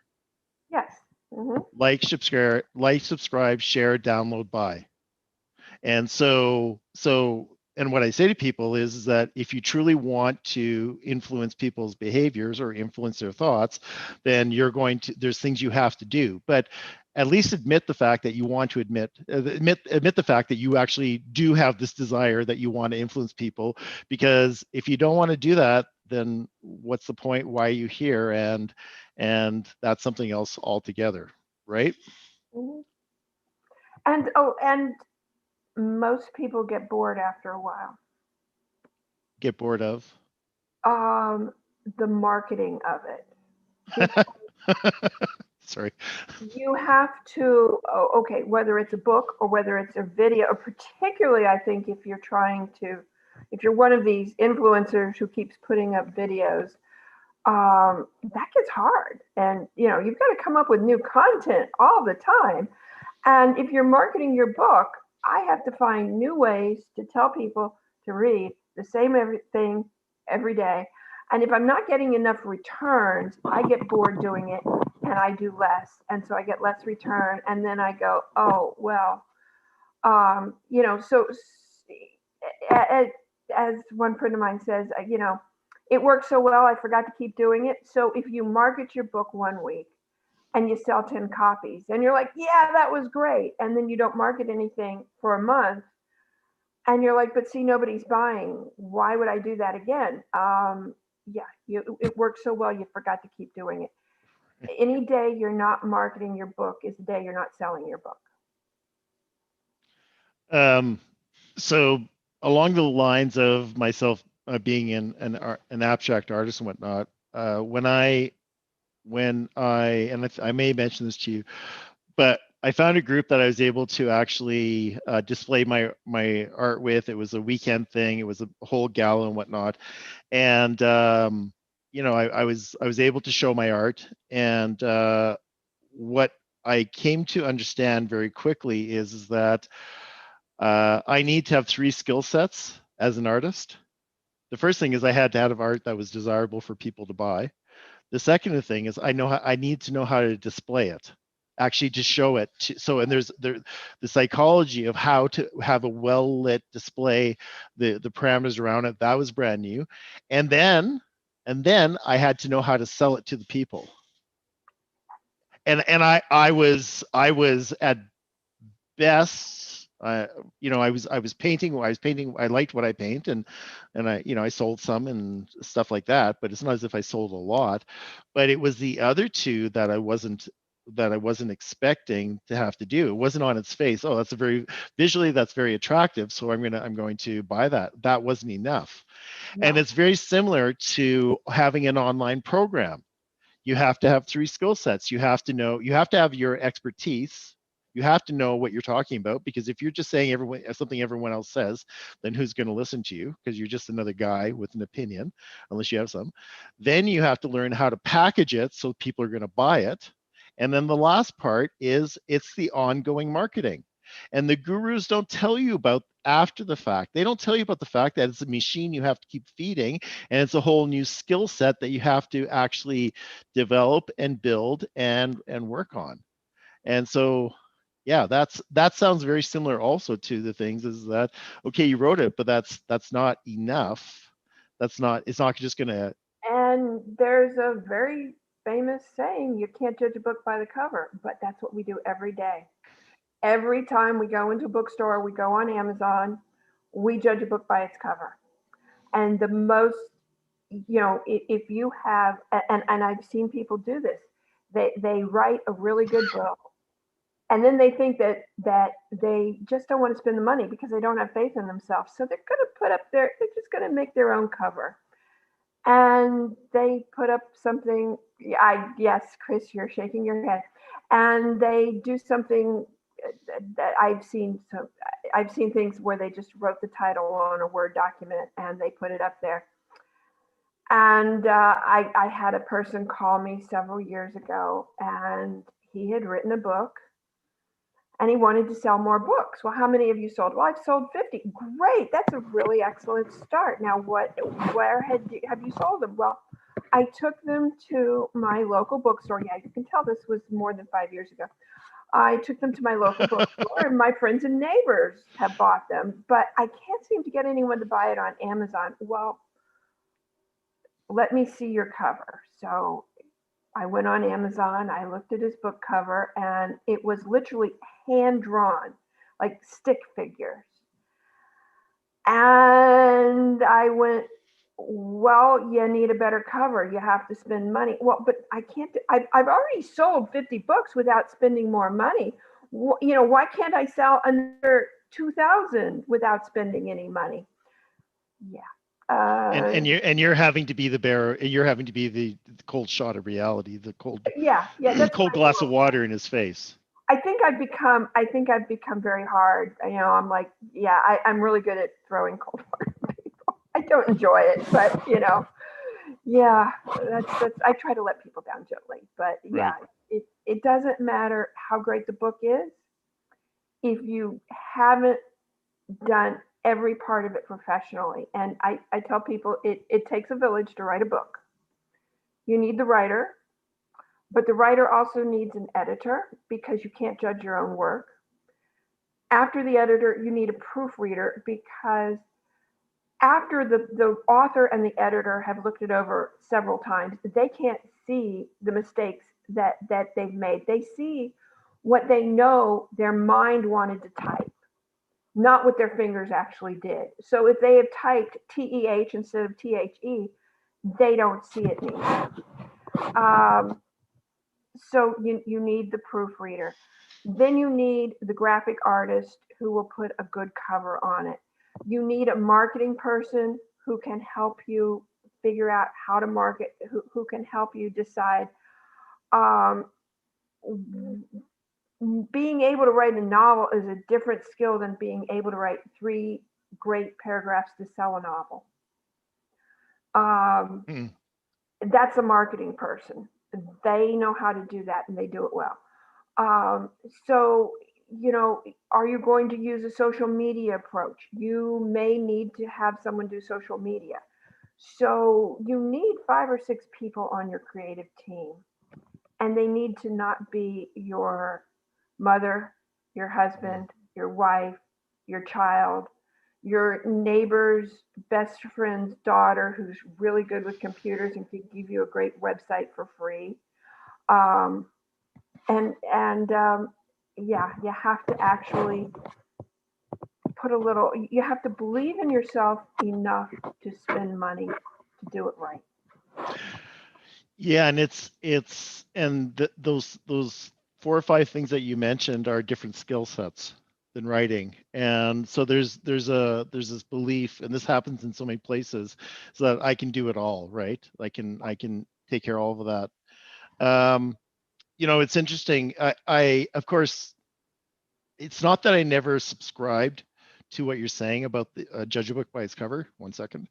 Yes. Mm-hmm. Like, subscribe, share, download, buy. And so and what I say to people is that if you truly want to influence people's behaviors or influence their thoughts, then there's things you have to do. But at least admit the fact that you want to admit the fact that you actually do have this desire that you want to influence people. Because if you don't want to do that, then what's the point? Why are you here? And that's something else altogether, right? Mhm. And most people get bored after a while. Get bored of. The marketing of it. Sorry. You have to, okay, whether it's a book or whether it's a video, or particularly I think if you're one of these influencers who keeps putting up videos, that gets hard. And, you've got to come up with new content all the time. And if you're marketing your book, I have to find new ways to tell people to read the same thing every day. And if I'm not getting enough returns, I get bored doing it and I do less. And so I get less return. And then I go, oh, well, so as, as one friend of mine says, it worked so well, I forgot to keep doing it. So if you market your book one week and you sell 10 copies and you're like, yeah, that was great. And then you don't market anything for a month and you're like, but see, nobody's buying. Why would I do that again? It worked so well, you forgot to keep doing it. Any day you're not marketing your book is the day you're not selling your book. So along the lines of myself being an abstract artist and whatnot, when I I may mention this to you, but I found a group that I was able to actually display my art with. It was a weekend thing. It was a whole gala and whatnot, and I was able to show my art. And what I came to understand very quickly is that I need to have 3 skill sets as an artist. The first thing is I had to have art that was desirable for people to buy. The second thing is I need to know how to display it, actually to show it. And there's the psychology of how to have a well lit display, the parameters around it. That was brand new, and then I had to know how to sell it to the people. And I was at best, I was painting. I liked what I paint, and I sold some and stuff like that. But it's not as if I sold a lot. But it was the other two that I wasn't expecting to have to do. It wasn't on its face. Oh, that's very attractive. So I'm going to buy that. That wasn't enough. No. And it's very similar to having an online program. You have to have 3 skill sets. You have to have your expertise. You have to know what you're talking about, because if you're just saying something everyone else says, then who's going to listen to you? Because you're just another guy with an opinion, unless you have some. Then you have to learn how to package it so people are going to buy it. And then the last part is it's the ongoing marketing. And the gurus don't tell you about after the fact. They don't tell you about the fact that it's a machine you have to keep feeding, and it's a whole new skill set that you have to actually develop and build and work on. And so, yeah, that sounds very similar also to the things is that, okay, you wrote it, but that's not enough. It's not just going to. And there's a very famous saying, you can't judge a book by the cover, but that's what we do every day. Every time we go into a bookstore, we go on Amazon, we judge a book by its cover. And the most, if you have, and I've seen people do this, they write a really good book, and then they think that they just don't want to spend the money because they don't have faith in themselves. So they're just going to make their own cover. And they put up something, yes, Chris, you're shaking your head. And they do something that I've seen things where they just wrote the title on a Word document and they put it up there. And I had a person call me several years ago, and he had written a book and he wanted to sell more books. Well, how many have you sold? Well, I've sold 50. Great. That's a really excellent start. Now, where have you sold them? Well, I took them to my local bookstore. Yeah, you can tell this was more than 5 years ago. I took them to my local bookstore, and my friends and neighbors have bought them, but I can't seem to get anyone to buy it on Amazon. Well, let me see your cover. So I went on Amazon, I looked at his book cover, and it was literally hand drawn, like stick figures. And I went, well, you need a better cover. You have to spend money. Well, but I can't, I've already sold 50 books without spending more money. Why can't I sell another 2,000 without spending any money? Yeah. And you're having to be the bearer. You're having to be the cold shot of reality, the cold yeah, that's cold glass of water in his face. I think I've become very hard. I'm like, yeah, I'm really good at throwing cold water on people. I don't enjoy it, but yeah, that's I try to let people down gently. But yeah, Right. it doesn't matter how great the book is if you haven't done every part of it professionally. And I tell people it takes a village to write a book. You need the writer, but the writer also needs an editor because you can't judge your own work. After the editor, you need a proofreader because after the author and the editor have looked it over several times, they can't see the mistakes that they've made. They see what they know their mind wanted to type, not what their fingers actually did. So if they have typed TEH instead of THE, they don't see it anymore. So you need the proofreader. Then you need the graphic artist who will put a good cover on it. You need a marketing person who can help you figure out how to market, who can help you decide. Um, Being able to write a novel is a different skill than being able to write 3 great paragraphs to sell a novel. That's a marketing person. They know how to do that and they do it well. So, are you going to use a social media approach? You may need to have someone do social media. So you need 5 or 6 people on your creative team, and they need to not be your mother, your husband, your wife, your child, your neighbor's best friend's daughter who's really good with computers and can give you a great website for free. Um, and yeah, you have to actually you have to believe in yourself enough to spend money to do it right. Yeah, and those 4 or 5 things that you mentioned are different skill sets than writing. And so there's this belief, and this happens in so many places, so that I can do it all, right? I can take care of all of that. It's interesting. I of course, it's not that I never subscribed to what you're saying about the judge a book by its cover. One second.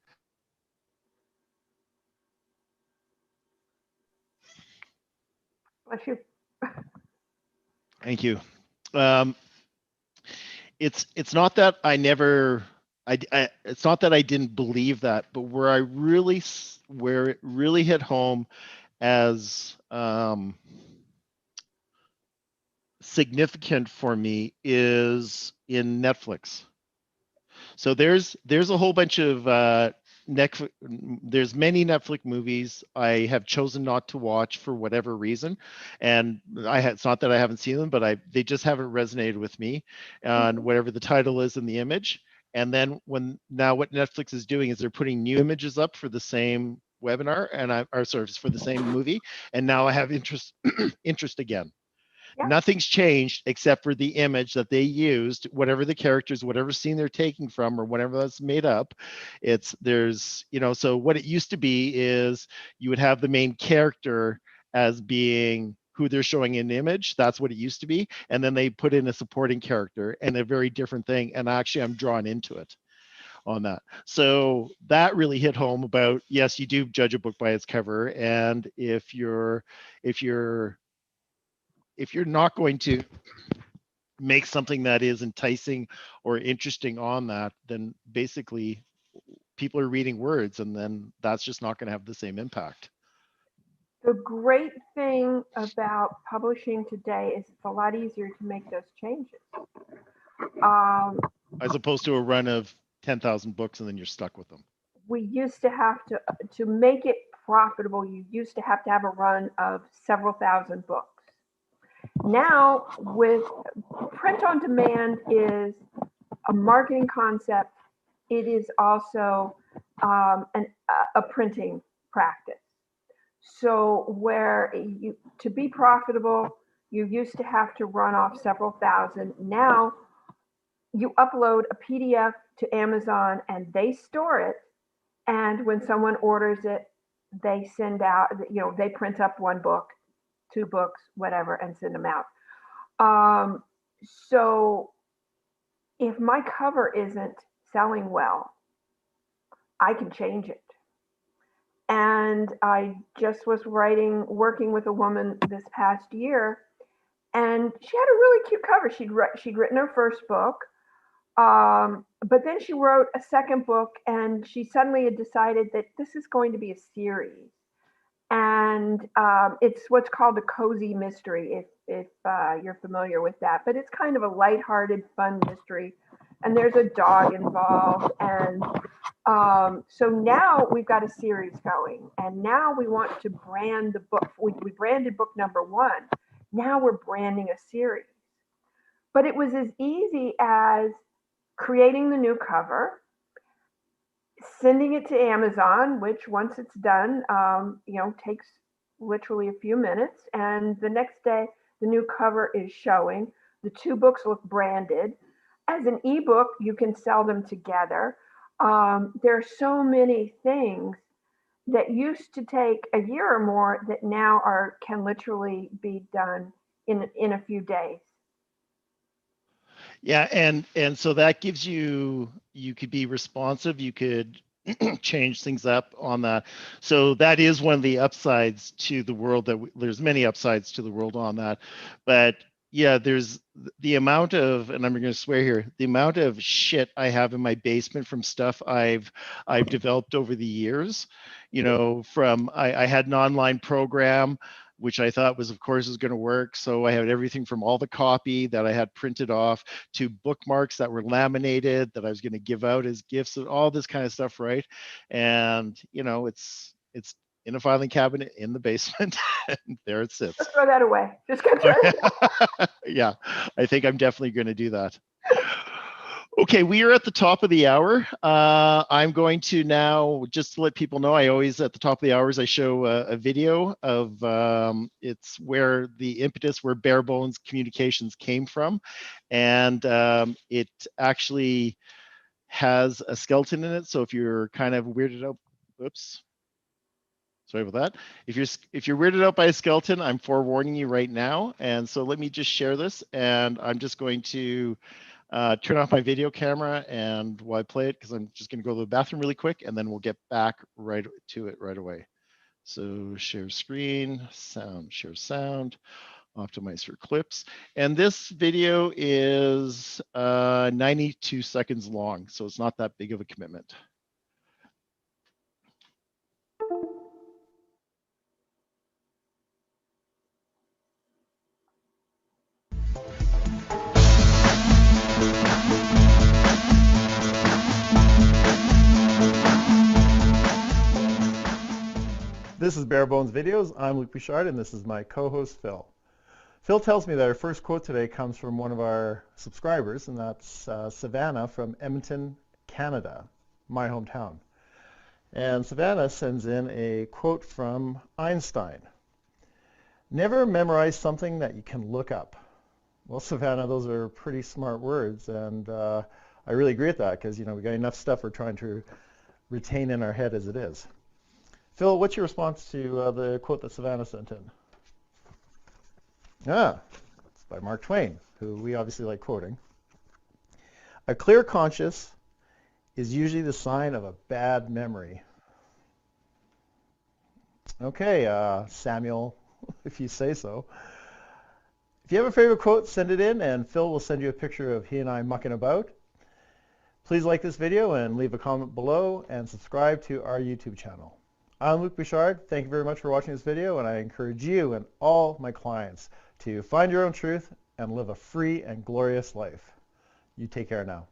Bless you. Thank you. Um, it's not that I never it's not that I didn't believe that, but where it really hit home as significant for me is in Netflix. So there's a whole bunch of there's many Netflix movies I have chosen not to watch for whatever reason, and it's not that I haven't seen them, but they just haven't resonated with me, and whatever the title is in the image. And then now what Netflix is doing is they're putting new images up for the same webinar, for the same movie, and now I have interest again. Yeah. Nothing's changed except for the image that they used, whatever the characters, whatever scene they're taking from, or whatever that's made up. So what it used to be is you would have the main character as being who they're showing in the image. That's what it used to be. And then they put in a supporting character and a very different thing. And actually, I'm drawn into it on that. So that really hit home about, yes, you do judge a book by its cover. And if you're not going to make something that is enticing or interesting on that, then basically people are reading words, and then that's just not going to have the same impact. The great thing about publishing today is it's a lot easier to make those changes. As opposed to a run of 10,000 books and then you're stuck with them. We used to have to make it profitable, you used to have a run of several thousand books. Now, with print on demand is a marketing concept. It is also a printing practice. So where to be profitable, you used to have to run off several thousand. Now you upload a PDF to Amazon and they store it. And when someone orders it, they send out, they print up 1 book, 2 books, whatever, and send them out. So if my cover isn't selling well, I can change it. And I just was working with a woman this past year, and she had a really cute cover. She'd written her first book, but then she wrote a second book, and she suddenly had decided that this is going to be a series. And it's what's called a cozy mystery, if you're familiar with that. But it's kind of a lighthearted, fun mystery. And there's a dog involved. And so now we've got a series going. And now we want to brand the book. We branded book number 1. Now we're branding a series. But it was as easy as creating the new cover, sending it to Amazon, which once it's done, takes literally a few minutes. And the next day, the new cover is showing. The 2 books look branded. As an ebook, you can sell them together. There are so many things that used to take a year or more that now can literally be done in a few days. Yeah, and so that gives you could be responsive, you could change things up on that. So that is one of the upsides to the world there's many upsides to the world on that. But yeah, there's the amount of, and I'm going to swear here, the amount of shit I have in my basement from stuff I've developed over the years. From I had an online program which I thought was, of course, is going to work. So I had everything from all the copy that I had printed off to bookmarks that were laminated that I was going to give out as gifts and all this kind of stuff, right? And it's in a filing cabinet in the basement, and there it sits. Just throw that away. Just go throw it away. Yeah, I think I'm definitely going to do that. Okay, we are at the top of the hour. I'm going to now, just to let people know, I always, at the top of the hours, I show a video of, it's where the impetus, where Bare Bones Communications came from. And it actually has a skeleton in it. So if you're kind of weirded out, oops. Sorry about that. If you're weirded out by a skeleton, I'm forewarning you right now. And so let me just share this, and I'm just going to turn off my video camera and while I play it, because I'm just going to go to the bathroom really quick, and then we'll get back right to it right away. So share screen, sound, share sound, optimize for clips. And this video is 92 seconds long, so it's not that big of a commitment. This is Bare Bones Videos. I'm Luc Bouchard, and this is my co-host, Phil. Phil tells me that our first quote today comes from one of our subscribers, and that's Savannah from Edmonton, Canada, my hometown. And Savannah sends in a quote from Einstein. Never memorize something that you can look up. Well, Savannah, those are pretty smart words, and I really agree with that, because we got enough stuff we're trying to retain in our head as it is. Phil, what's your response to the quote that Savannah sent in? It's by Mark Twain, who we obviously like quoting. A clear conscience is usually the sign of a bad memory. Okay, Samuel, if you say so. If you have a favorite quote, send it in, and Phil will send you a picture of he and I mucking about. Please like this video and leave a comment below, and subscribe to our YouTube channel. I'm Luc Bouchard. Thank you very much for watching this video, and I encourage you and all my clients to find your own truth and live a free and glorious life. You take care now.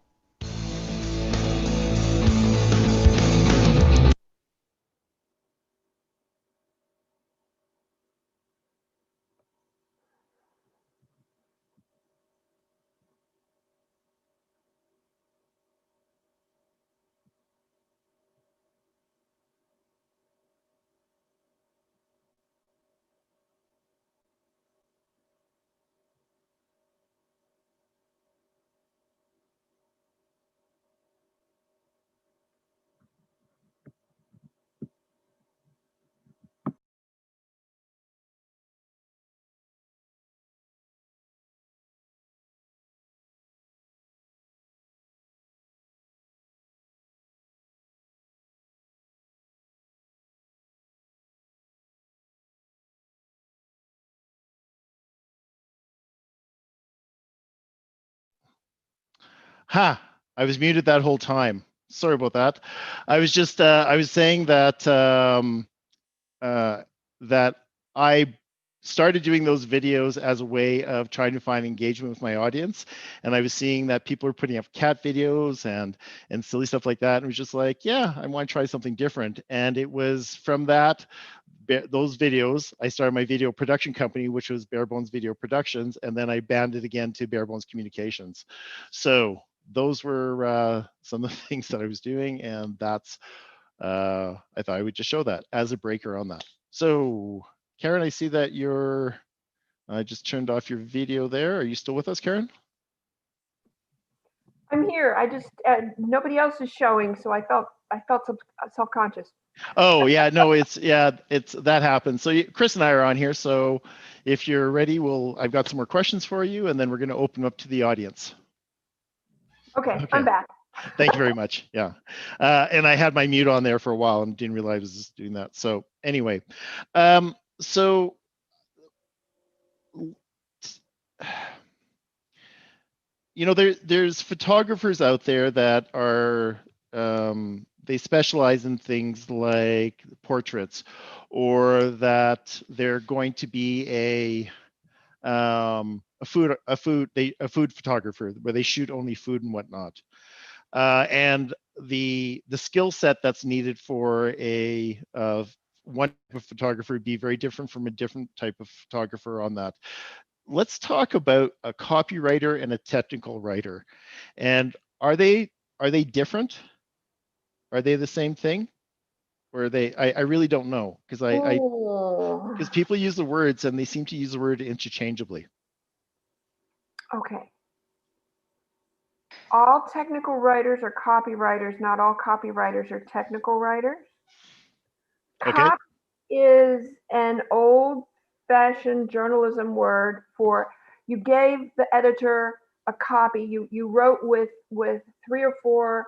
Ha! I was muted that whole time. Sorry about that. I was just I was saying that that I started doing those videos as a way of trying to find engagement with my audience, and I was seeing that people were putting up cat videos and silly stuff like that, and it was just like, yeah, I want to try something different. And it was from that those videos I started my video production company, which was Bare Bones Video Productions, and then I banned it again to Bare Bones Communications. So those were some of the things that I was doing, and that's I thought I would just show that as a breaker on that. So Karen, I see that you're I just turned off your video there. Are you still with us, Karen? I'm here. I just nobody else is showing, so I felt self-conscious. Oh yeah, no, it's that happens. So Chris and I are on here. So if you're ready, I've got some more questions for you, and then we're going to open up to the audience. Okay, I'm back. Thank you very much. Yeah, and I had my mute on there for a while and didn't realize I was just doing that. So anyway, so there's photographers out there that are they specialize in things like portraits, or that they're going to be a food photographer where they shoot only food and whatnot. And the skill set that's needed for a one type of photographer would be very different from a different type of photographer on that. Let's talk about a copywriter and a technical writer. And are they different? Are they the same thing? Or are they? I really don't know, because because people use the words and they seem to use the word interchangeably. Okay. All technical writers are copywriters. Not all copywriters are technical writers. Okay. Copy is an old-fashioned journalism word for you gave the editor a copy. You wrote with 3 or 4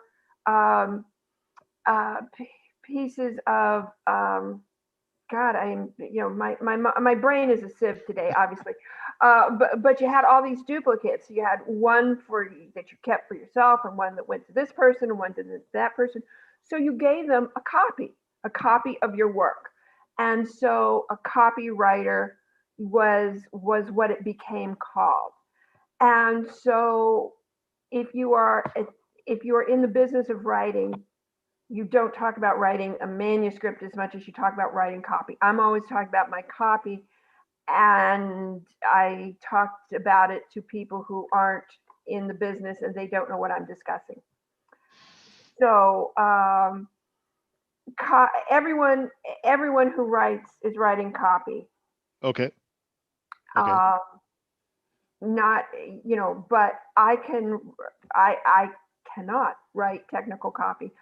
pieces of God. My brain is a sieve today, obviously. But you had all these duplicates. You had one that you kept for yourself, and one that went to this person, and one to that person. So you gave them a copy of your work. And so a copywriter was what it became called. And so if you are in the business of writing, you don't talk about writing a manuscript as much as you talk about writing copy. I'm always talking about my copy, and I talked about it to people who aren't in the business and they don't know what I'm discussing. So everyone who writes is writing copy. Okay. Not, but I cannot write technical copy.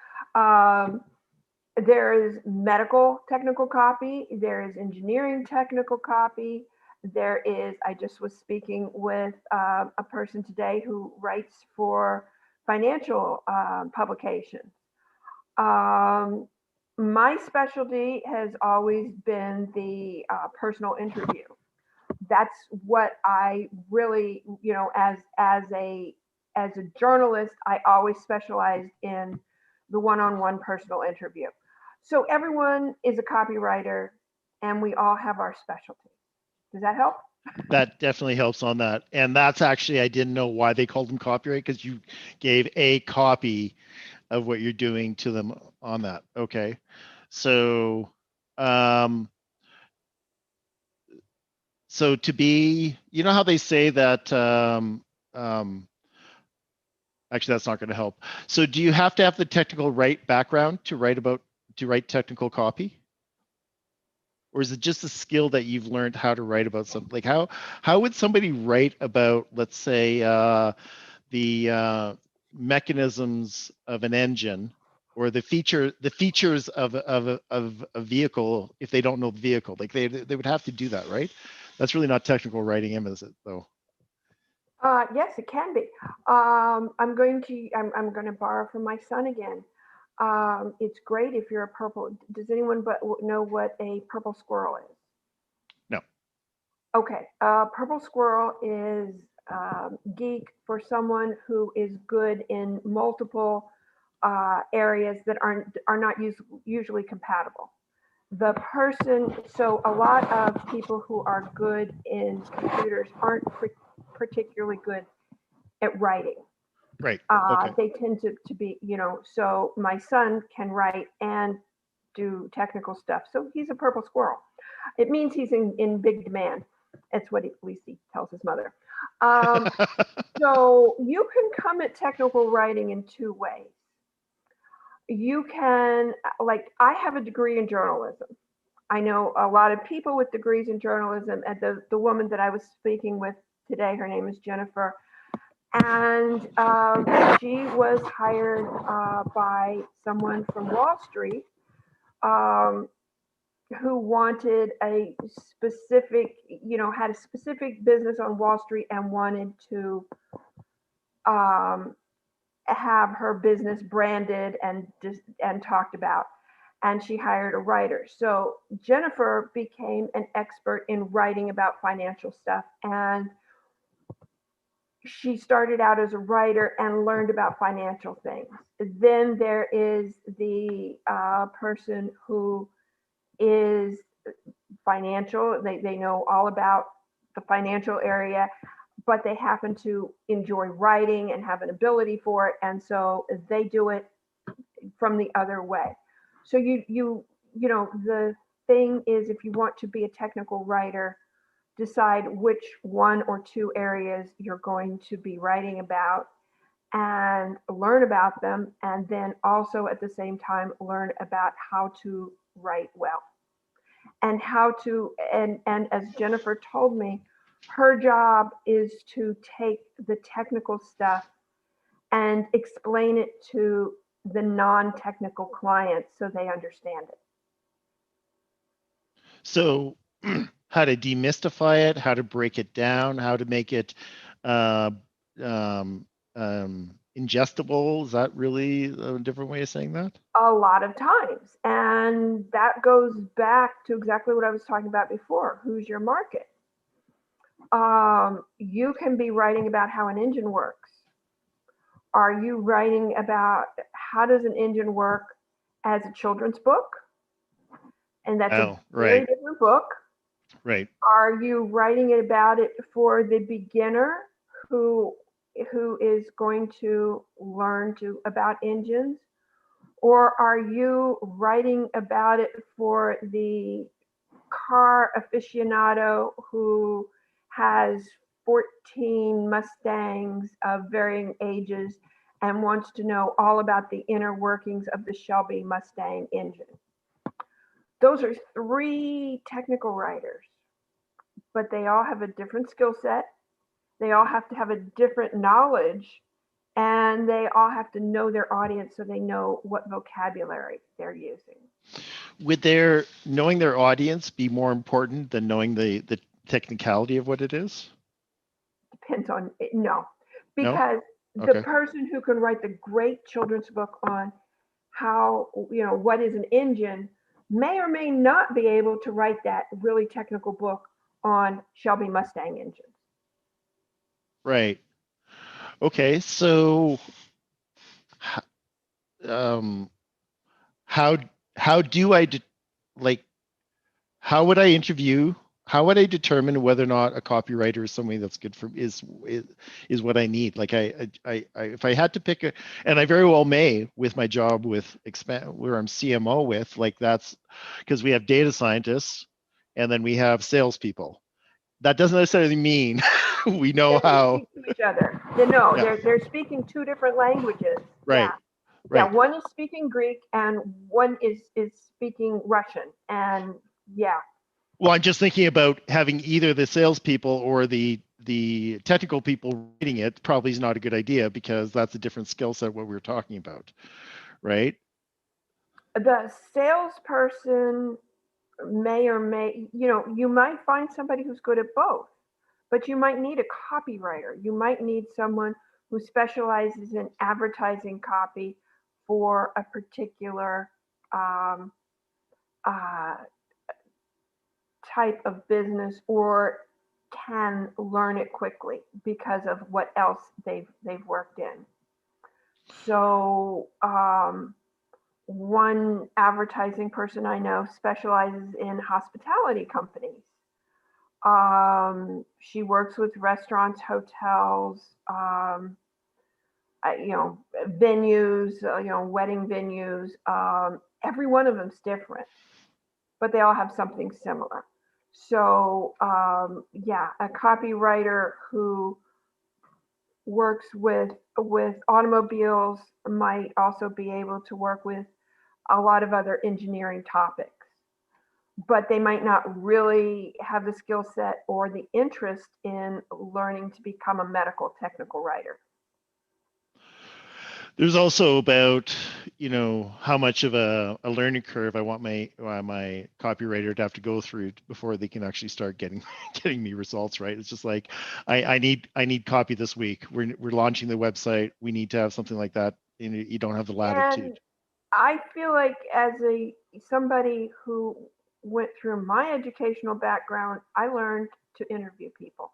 There is medical technical copy. There is engineering technical copy. There is, I just was speaking with a person today who writes for financial publications. My specialty has always been the personal interview. That's what I really, as a journalist, I always specialized in the one-on-one personal interview. So everyone is a copywriter, and we all have our specialty. Does that help? That definitely helps on that. And that's actually, I didn't know why they called them copyright, because you gave a copy of what you're doing to them on that. Okay. So, so to be, how they say that, actually, that's not going to help. So do you have to have the technical background to write technical copy? Or is it just a skill that you've learned how to write about something? Like how would somebody write about, let's say, the mechanisms of an engine, or the features of a vehicle, if they don't know the vehicle? Like they would have to do that, right? That's really not technical writing, is it, though? Yes, it can be. I'm going to borrow from my son again. It's great if you're a purple. Does anyone know what a purple squirrel is? No. Okay. Purple squirrel is geek for someone who is good in multiple areas that are not usually compatible. The person, so a lot of people who are good in computers aren't particularly good at writing. Right. Okay. They tend to be, so my son can write and do technical stuff. So he's a purple squirrel. It means he's in big demand. That's what at least he tells his mother. So you can come at technical writing in two ways. You can, like, I have a degree in journalism. I know a lot of people with degrees in journalism. And the woman that I was speaking with today, her name is Jennifer. And she was hired by someone from Wall Street who wanted a specific, had a specific business on Wall Street and wanted to have her business branded and talked about. And she hired a writer. So Jennifer became an expert in writing about financial stuff. And she started out as a writer and learned about financial things. Then there is the person who is financial. They know all about the financial area, but they happen to enjoy writing and have an ability for it. And so they do it from the other way. So the thing is, if you want to be a technical writer, decide which one or two areas you're going to be writing about and learn about them, and then also at the same time learn about how to write well and and as Jennifer told me, her job is to take the technical stuff and explain it to the non-technical clients so they understand it. So how to demystify it, how to break it down, how to make it ingestible. Is that really a different way of saying that? A lot of times. And that goes back to exactly what I was talking about before. Who's your market? You can be writing about how an engine works. Are you writing about how does an engine work as a children's book? And that's a very different book. Right. Are you writing about it for the beginner who is going to learn about engines? Or are you writing about it for the car aficionado who has 14 Mustangs of varying ages and wants to know all about the inner workings of the Shelby Mustang engine? Those are three technical writers, but they all have a different skill set. They all have to have a different knowledge, and they all have to know their audience so they know what vocabulary they're using. Would knowing their audience be more important than knowing the technicality of what it is? Depends on it. No, because the person who can write the great children's book on how, what is an engine may or may not be able to write that really technical book on Shelby Mustang engines. Right. Okay. So, how do I how would I interview? How would I determine whether or not a copywriter is somebody that's good for is what I need? Like I if I had to pick and I very well may with my job with where I'm CMO with, like that's because we have data scientists and then we have salespeople. That doesn't necessarily mean we know how to each other. They're speaking two different languages. Right. Yeah. Right. Yeah, one is speaking Greek and one is speaking Russian. And yeah. Well, I'm just thinking about having either the salespeople or the technical people reading it probably is not a good idea because that's a different skill set what we were talking about, right? The salesperson may or may, you might find somebody who's good at both, but you might need a copywriter. You might need someone who specializes in advertising copy for a particular type of business or can learn it quickly because of what else they've worked in. So one advertising person I know specializes in hospitality companies. She works with restaurants, hotels, venues, wedding venues. Every one of them's different, but they all have something similar. So, yeah, a copywriter who works with automobiles might also be able to work with a lot of other engineering topics, but they might not really have the skill set or the interest in learning to become a medical technical writer. There's also about, how much of a learning curve I want my copywriter to have to go through before they can actually start getting me results, right? It's just like, I need copy this week. We're launching the website. We need to have something like that. You don't have the latitude. And I feel like as somebody who went through my educational background, I learned to interview people.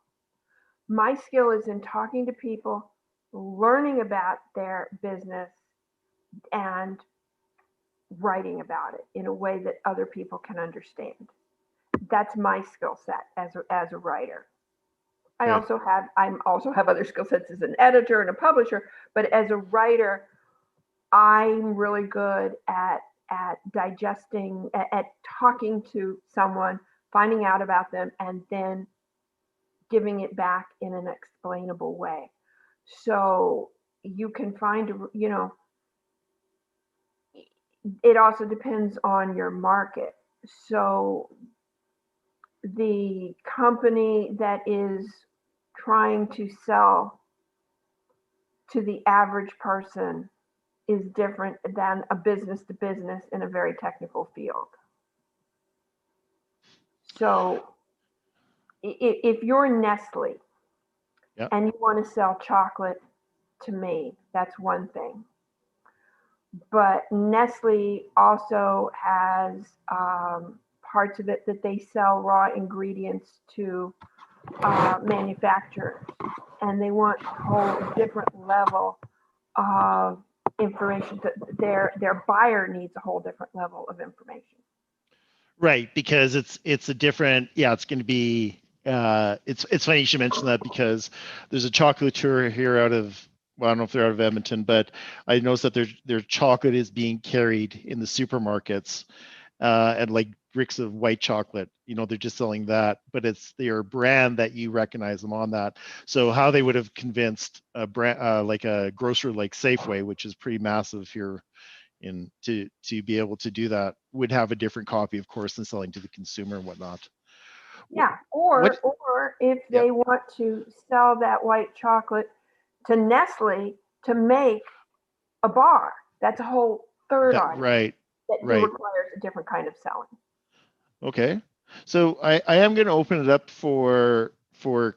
My skill is in talking to people, learning about their business, and writing about it in a way that other people can understand. That's my skill set as a writer. I also have other skill sets as an editor and a publisher, but as a writer, I'm really good at digesting, at talking to someone, finding out about them, and then giving it back in an explainable way. So you can find, it also depends on your market. So the company that is trying to sell to the average person is different than a business to business in a very technical field. So if you're Nestle, Yep. and you want to sell chocolate to me, that's one thing. But Nestle also has parts of it that they sell raw ingredients to manufacturers, and they want a whole different level of information. Their buyer needs a whole different level of information. Right, because it's a different, it's going to be, it's funny you should mention that, because there's a chocolatier here out of, well, I don't know if they're out of Edmonton, but I noticed that their chocolate is being carried in the supermarkets, and like bricks of white chocolate, they're just selling that, but it's their brand that you recognize them on that. So how they would have convinced a brand, like a grocer like Safeway, which is pretty massive here, to be able to do that, would have a different copy, of course, than selling to the consumer and whatnot. Yeah, or if they want to sell that white chocolate to Nestle to make a bar, that's a whole third item. Right. That requires a different kind of selling. Okay, so I am going to open it up for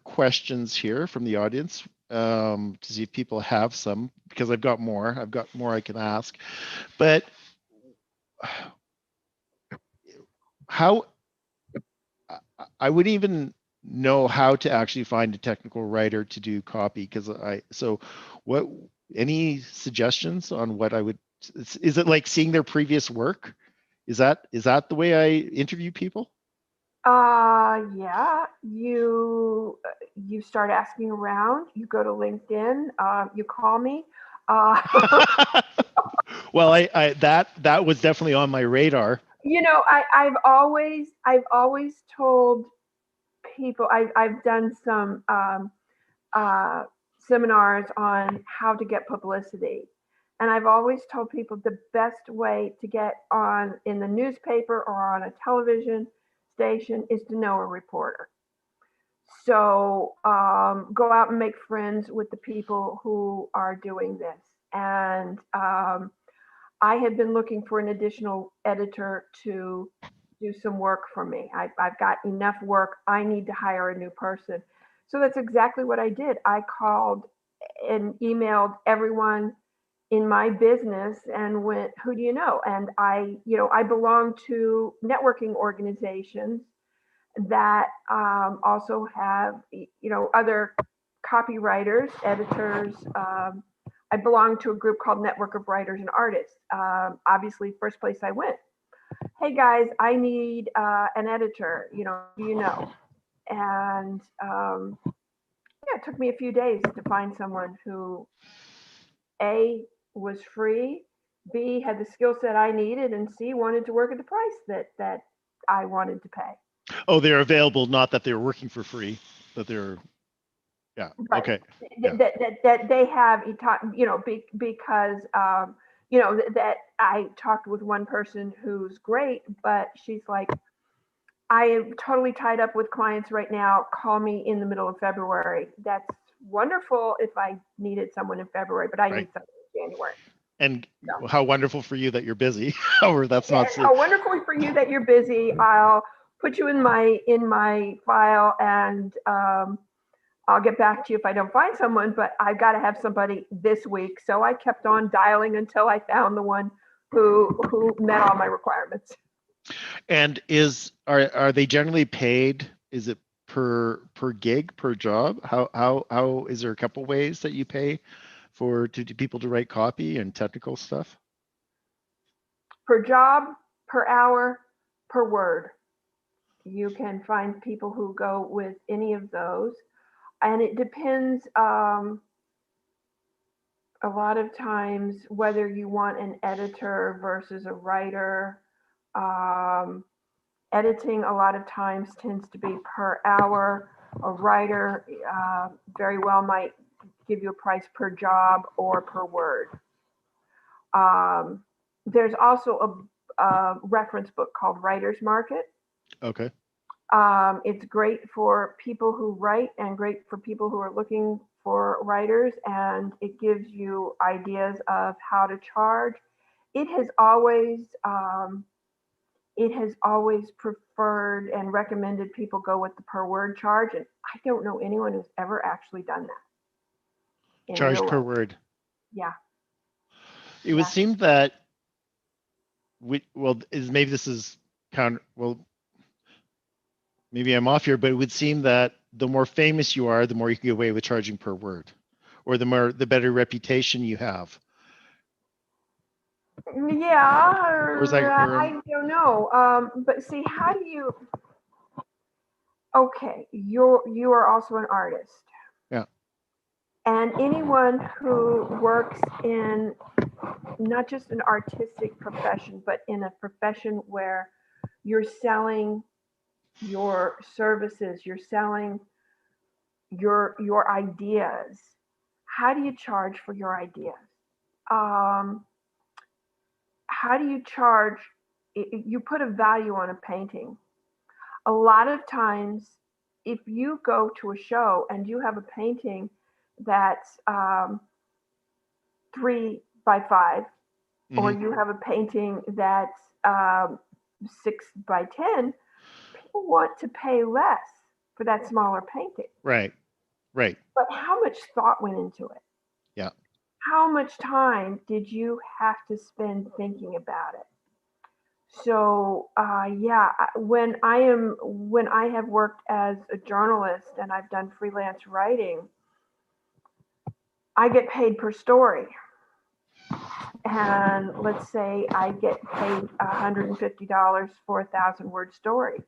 questions here from the audience, to see if people have some, because I've got more I can ask. But how I wouldn't even know how to actually find a technical writer to do copy, what, any suggestions on what I would, is it like seeing their previous work? Is that the way I interview people? Yeah, you start asking around, you go to LinkedIn, you call me. Well, I that was definitely on my radar. I've always told people, I've done some seminars on how to get publicity, and I've always told people the best way to get on in the newspaper or on a television station is to know a reporter. So go out and make friends with the people who are doing this. And I had been looking for an additional editor to do some work for me. I've got enough work. I need to hire a new person. So that's exactly what I did. I called and emailed everyone in my business and went, who do you know? And I belong to networking organizations, that also have, other copywriters, editors. I belong to a group called Network of Writers and Artists. Obviously, first place I went. Hey guys, I need an editor. Do you know? And yeah, it took me a few days to find someone who A, was free, B, had the skill set I needed, and C, wanted to work at the price that I wanted to pay. Oh, they're available, not that they're working for free, but they're, yeah, Right. okay. Yeah. That they have, because, that I talked with one person who's great, but she's like, I am totally tied up with clients right now. Call me in the middle of February. That's wonderful if I needed someone in February, but I Right. need someone in January. And No. how wonderful for you that you're busy. Or that's Yeah, not. how wonderful for you that you're busy. I'll put you in my file, and I'll get back to you if I don't find someone, but I've got to have somebody this week. So I kept on dialing until I found the one who met all my requirements. And are they generally paid? Is it per gig, per job? How is there a couple ways that you pay to people to write copy and technical stuff? Per job, per hour, per word. You can find people who go with any of those. And it depends a lot of times whether you want an editor versus a writer. Editing a lot of times tends to be per hour. A writer very well might give you a price per job or per word. There's also a reference book called Writer's Market. Okay. It's great for people who write and great for people who are looking for writers, and it gives you ideas of how to charge. It has always preferred and recommended people go with the per word charge, and I don't know anyone who's ever actually done that. Charge per word. Yeah. It would seem that maybe this is maybe I'm off here, but it would seem that the more famous you are, the more you can get away with charging per word, or the better reputation you have. Yeah, I don't know. But see, how do you? Okay, you are also an artist. Yeah. And anyone who works in not just an artistic profession, but in a profession where you're selling your services, you're selling your ideas. How do you charge for your ideas? How do you charge? You put a value on a painting. A lot of times, if you go to a show and you have a painting that's 3 by 5, mm-hmm. or you have a painting that's 6 by 10, people want to pay less for that smaller painting. Right. But how much thought went into it? Yeah. How much time did you have to spend thinking about it? So when I have worked as a journalist and I've done freelance writing, I get paid per story. And let's say I get paid $150 for a 1,000-word story.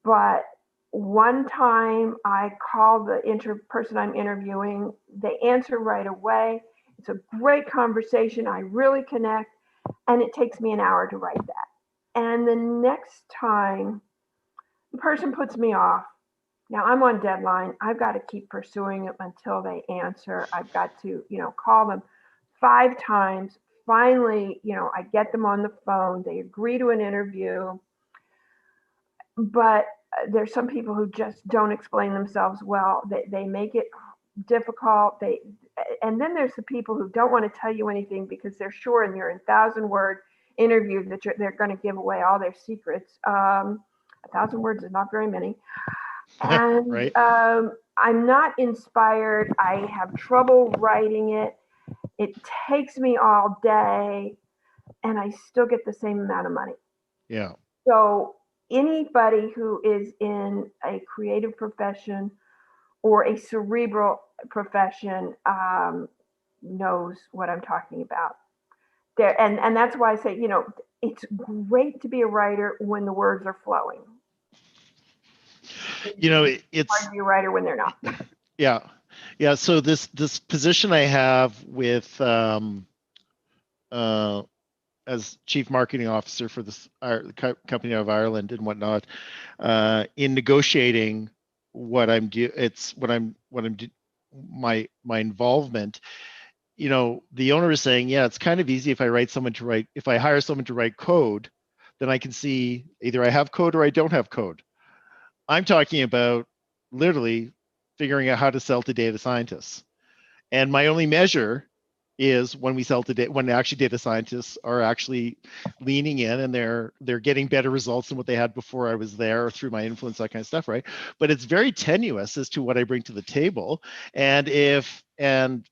But one time I call the person I'm interviewing, they answer right away. It's a great conversation. I really connect, and it takes me an hour to write that. And the next time the person puts me off. Now I'm on deadline. I've got to keep pursuing them until they answer. I've got to, call them 5 times. Finally, I get them on the phone. They agree to an interview. But there's some people who just don't explain themselves well. They make it difficult. And then there's the people who don't want to tell you anything because they're sure in your 1,000-word interview that they're going to give away all their secrets. 1,000 words is not very many. And right. I'm not inspired. I have trouble writing it. It takes me all day, and I still get the same amount of money. Yeah. So anybody who is in a creative profession or a cerebral profession knows what I'm talking about. There, and that's why I say, it's great to be a writer when the words are flowing. It's hard to be a writer when they're not. Yeah. So this position I have with as chief marketing officer for this company of Ireland and whatnot, in negotiating what I'm my involvement. The owner is saying, yeah, it's kind of easy if I hire someone to write code, then I can see either I have code or I don't have code. I'm talking about literally figuring out how to sell to data scientists. And my only measure is when we sell to when actually data scientists are actually leaning in and they're getting better results than what they had before I was there, or through my influence, that kind of stuff, right? But it's very tenuous as to what I bring to the table. And if the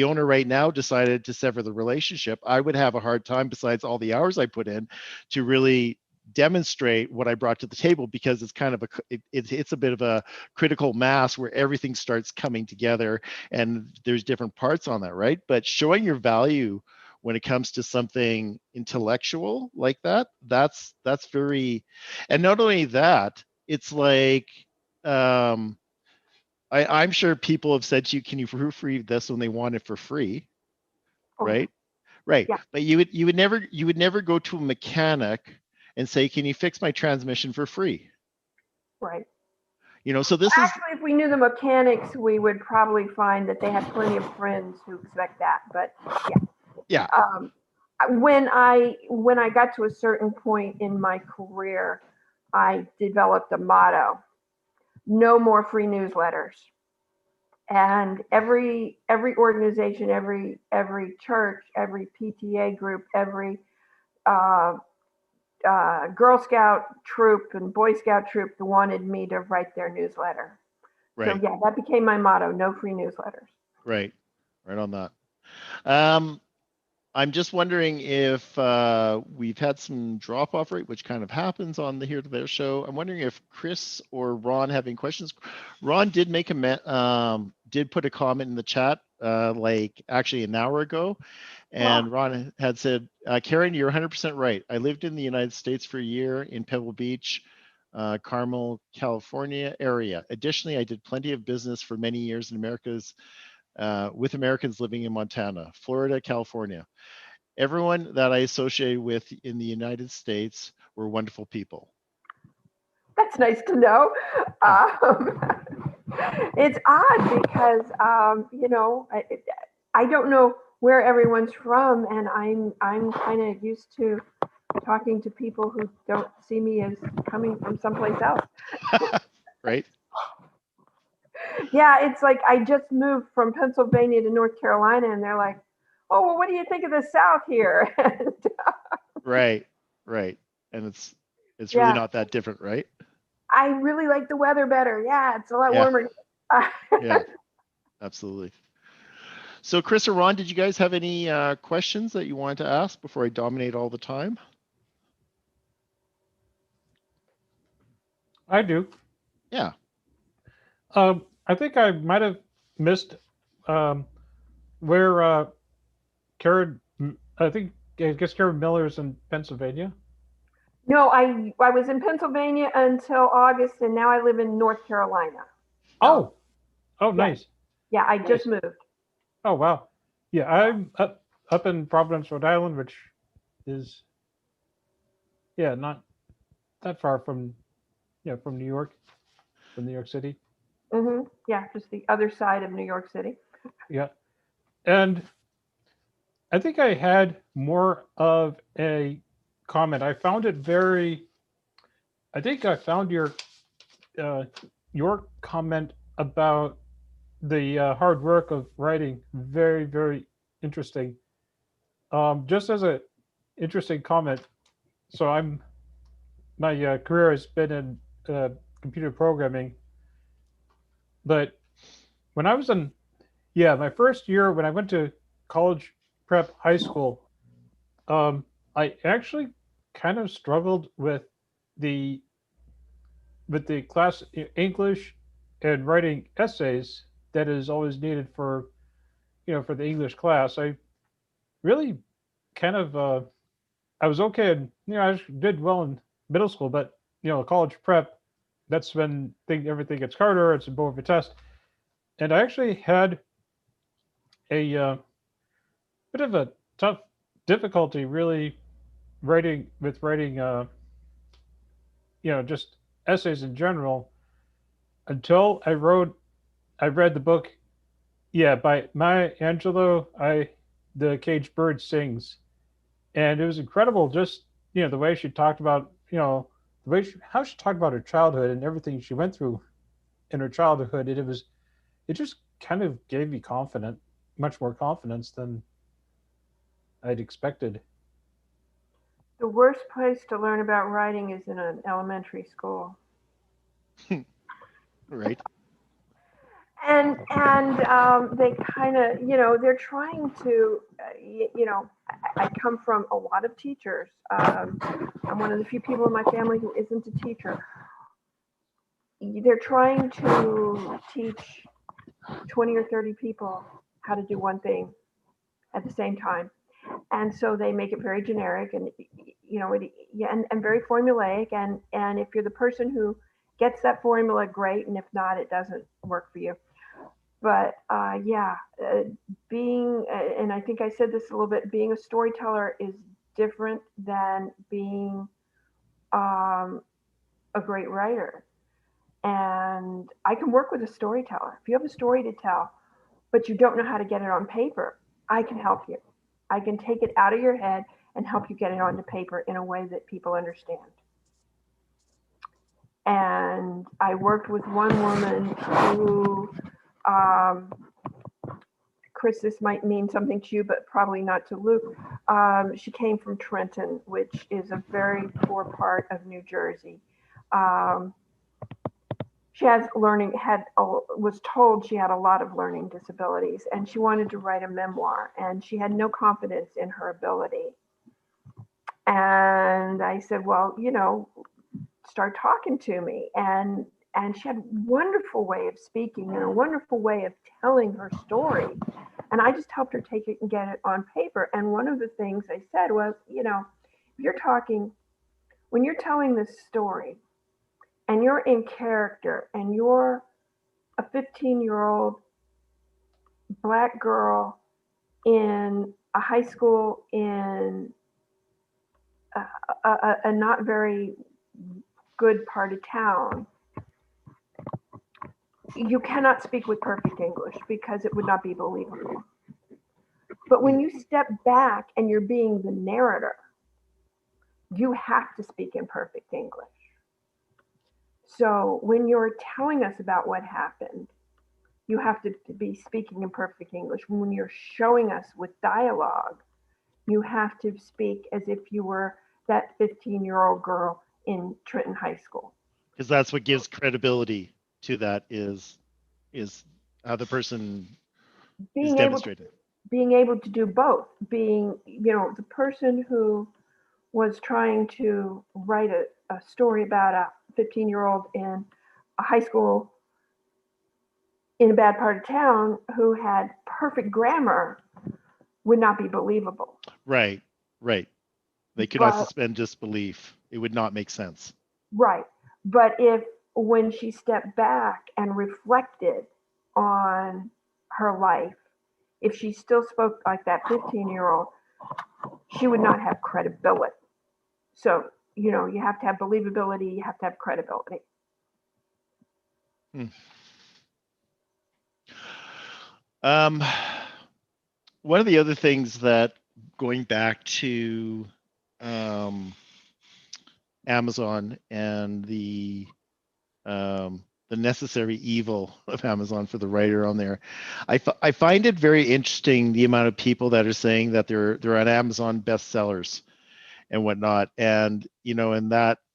owner right now decided to sever the relationship, I would have a hard time, besides all the hours I put in, to really demonstrate what I brought to the table, because it's kind of it's a bit of a critical mass where everything starts coming together and there's different parts on that, right? But showing your value when it comes to something intellectual like that's very, and not only that, it's like I'm sure people have said to you, can you proofread this, when they want it for free, right? Right. Yeah. But you would never go to a mechanic and say, can you fix my transmission for free? Right. So this Actually, if we knew the mechanics, we would probably find that they have plenty of friends who expect that. But yeah. When I got to a certain point in my career, I developed a motto: no more free newsletters. And every organization, every church, every PTA group, every Girl Scout troop and Boy Scout troop wanted me to write their newsletter. Right. So that became my motto: no free newsletters. Right on that. I'm just wondering if we've had some drop off rate, which kind of happens on the Here to There show. I'm wondering if Chris or Ron have any questions. Ron did did put a comment in the chat like actually an hour ago. And Ron had said, Karen, you're 100% right. I lived in the United States for a year in Pebble Beach, Carmel, California area. Additionally, I did plenty of business for many years in with Americans living in Montana, Florida, California. Everyone that I associated with in the United States were wonderful people. That's nice to know. It's odd because, I don't know where everyone's from, and I'm kind of used to talking to people who don't see me as coming from someplace else. Right. Yeah, it's like I just moved from Pennsylvania to North Carolina, and they're like, "Oh, well, what do you think of the South here?" Right. And it's really not that different, right? I really like the weather better. Yeah, it's a lot warmer. Yeah, absolutely. So Chris or Ron, did you guys have any questions that you wanted to ask before I dominate all the time? I do. Yeah. I think I might have missed where Karen. I guess Karen Miller is in Pennsylvania. No, I was in Pennsylvania until August, and now I live in North Carolina. Oh, nice. Yeah, I just moved. Oh, wow. Yeah, I'm up in Providence, Rhode Island, which is not that far from New York, from New York City. Mm-hmm. Yeah, just the other side of New York City. Yeah, and I think I had more of a comment. I found it very. I think I found your comment about the hard work of writing very, very interesting. Just as a interesting comment, so my career has been in computer programming, but when I was in my first year, when I went to college prep high school, I actually kind of struggled with the with the class English and writing essays that is always needed for for the English class, I really kind of I was okay, and I did well in middle school, but college prep, that's when everything gets harder. It's more of a test, and I actually had a bit of a tough difficulty really writing just essays in general until I read the book, yeah, by Maya Angelou, I The Caged Bird Sings, and it was incredible. Just the way she talked about the way how she talked about her childhood and everything she went through in her childhood. It just kind of gave me much more confidence than I'd expected. The worst place to learn about writing is in an elementary school. Right. And they kind of, they're trying to, I come from a lot of teachers. I'm one of the few people in my family who isn't a teacher. They're trying to teach 20 or 30 people how to do one thing at the same time. And so they make it very generic and, and very formulaic. And if you're the person who gets that formula, great. And if not, it doesn't work for you. But being, and I think I said this a little bit, being a storyteller is different than being a great writer. And I can work with a storyteller. If you have a story to tell, but you don't know how to get it on paper, I can help you. I can take it out of your head and help you get it onto paper in a way that people understand. And I worked with one woman who, Chris, this might mean something to you, but probably not to Luke. She came from Trenton, which is a very poor part of New Jersey. She was told she had a lot of learning disabilities, and she wanted to write a memoir, and she had no confidence in her ability. And I said, well, start talking to me. And she had a wonderful way of speaking and a wonderful way of telling her story. And I just helped her take it and get it on paper. And one of the things I said was, when you're telling this story and you're in character and you're a 15-year-old Black girl in a high school in a not very good part of town, you cannot speak with perfect English because it would not be believable. But when you step back and you're being the narrator, you have to speak in perfect English. So when you're telling us about what happened, you have to be speaking in perfect English. When you're showing us with dialogue, you have to speak as if you were that 15-year-old girl in Trenton High School. Because that's what gives credibility to that is how the person is demonstrated. Being able to do both, being, the person who was trying to write a story about a 15-year-old in a high school in a bad part of town who had perfect grammar would not be believable. Right. They could not suspend disbelief. It would not make sense. Right. But when she stepped back and reflected on her life, if she still spoke like that 15-year-old, she would not have credibility. So, you have to have believability, you have to have credibility. One of the other things that, going back to Amazon and the necessary evil of Amazon for the writer on there, I find it very interesting the amount of people that are saying that they're on Amazon bestsellers and whatnot, and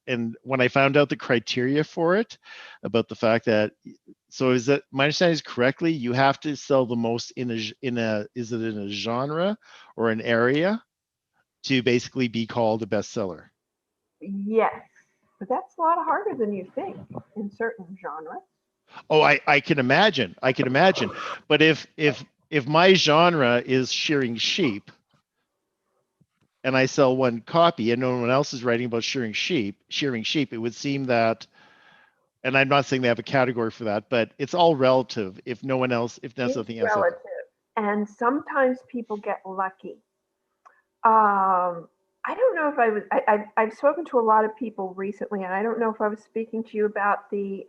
and when I found out the criteria for it, about the fact that, so is that my understanding is correctly, you have to sell the most in a is it in a genre or an area to basically be called a bestseller? Yes. But that's a lot harder than you think in certain genres. Oh, I can imagine. I can imagine. But if my genre is shearing sheep and I sell one copy and no one else is writing about shearing sheep, it would seem that, and I'm not saying they have a category for that, but it's all relative. If no one else, if there's It's nothing else. relative. And sometimes people get lucky. I don't know if I was, I've spoken to a lot of people recently, and I don't know if I was speaking to you about the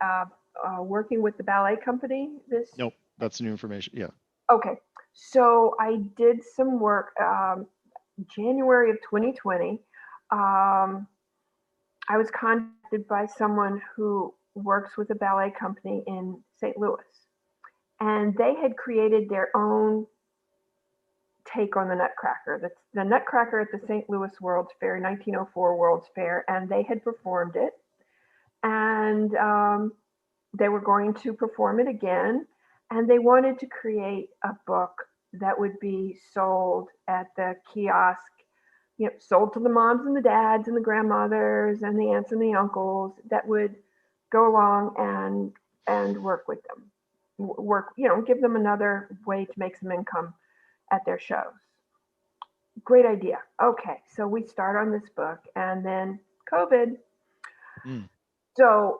working with the ballet company. Nope, that's new information. Yeah. Okay. So I did some work January of 2020. I was contacted by someone who works with a ballet company in St. Louis, and they had created their own take on the Nutcracker. That's the Nutcracker at the St. Louis World's Fair, 1904 World's Fair, and they had performed it. And they were going to perform it again, and they wanted to create a book that would be sold at the kiosk, sold to the moms and the dads and the grandmothers and the aunts and the uncles that would go along and work with them, give them another way to make some income at their shows. Great idea. Okay, so we start on this book, and then COVID. So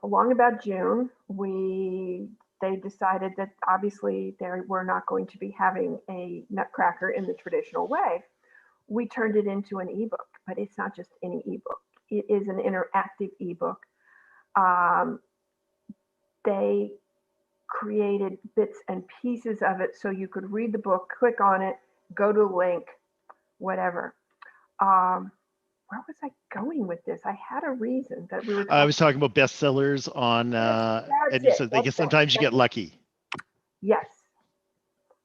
along about June, they decided that obviously they were not going to be having a Nutcracker in the traditional way. We turned it into an ebook, but it's not just any ebook. It is an interactive ebook. They created bits and pieces of it so you could read the book, click on it, go to a link, whatever. Where was I going with this? I had a reason that we were. I was talking about bestsellers on, and you said sometimes you get lucky. Yes.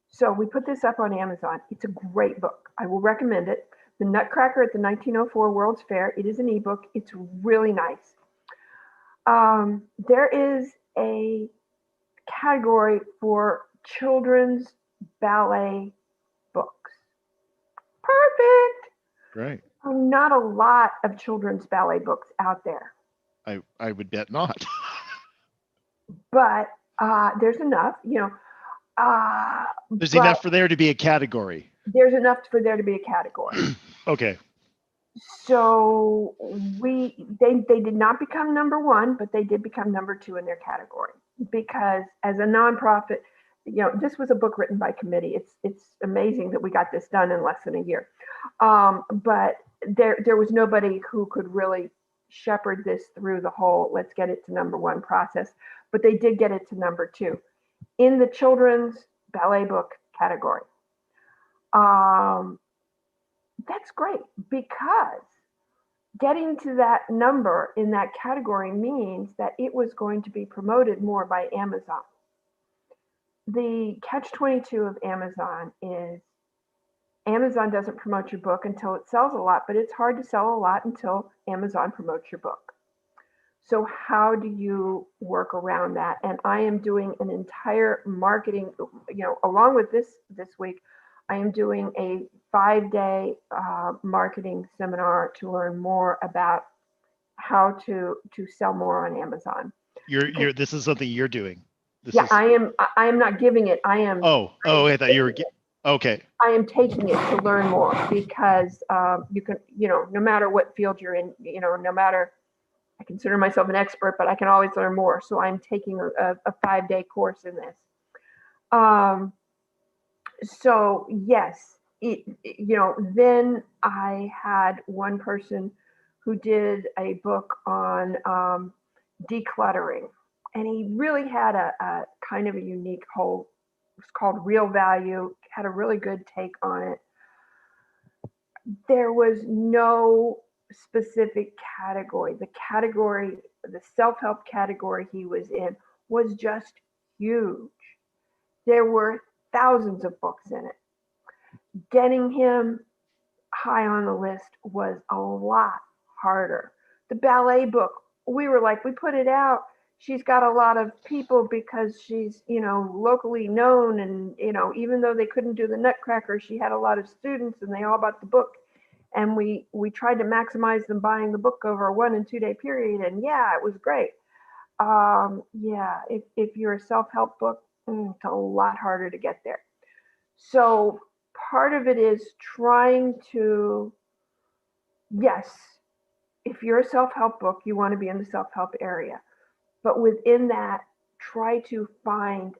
So we put this up on Amazon. It's a great book. I will recommend it. The Nutcracker at the 1904 World's Fair. It is an ebook. It's really nice. There is a category for children's ballet books. Perfect. Right. Not a lot of children's ballet books out there. I would bet not. But there's enough, There's enough for there to be a category. There's enough for there to be a category. Okay. So they did not become number one, but they did become number two in their category, because as a nonprofit, this was a book written by committee. It's amazing that we got this done in less than a year. But there was nobody who could really shepherd this through the whole let's get it to number one process, but they did get it to number two in the children's ballet book category. That's great, because getting to that number in that category means that it was going to be promoted more by Amazon. The catch-22 of Amazon is Amazon doesn't promote your book until it sells a lot, but it's hard to sell a lot until Amazon promotes your book. So how do you work around that? And I am doing an entire marketing, along with this week, I am doing a 5-day marketing seminar to learn more about how to sell more on Amazon. This is something you're doing. I am not giving it. I am. I thought you were. Okay. I am taking it to learn more, because you can, no matter what field you're in, no matter, I consider myself an expert, but I can always learn more. So I'm taking a 5-day course in this. So yes, then I had one person who did a book on decluttering, and he really had a kind of a unique whole. It was called Real Value. Had a really good take on it. There was no specific category. The self-help category he was in was just huge. There were thousands of books in it. Getting him high on the list was a lot harder. The ballet book, we put it out. She's got a lot of people because she's, locally known, and, even though they couldn't do the Nutcracker, she had a lot of students and they all bought the book. and we tried to maximize them buying the book over a 1 and 2 day period, and yeah, it was great. Yeah, if you're a self-help book, it's a lot harder to get there. So part of it is trying to, yes, if you're a self-help book, you want to be in the self-help area. But within that, try to find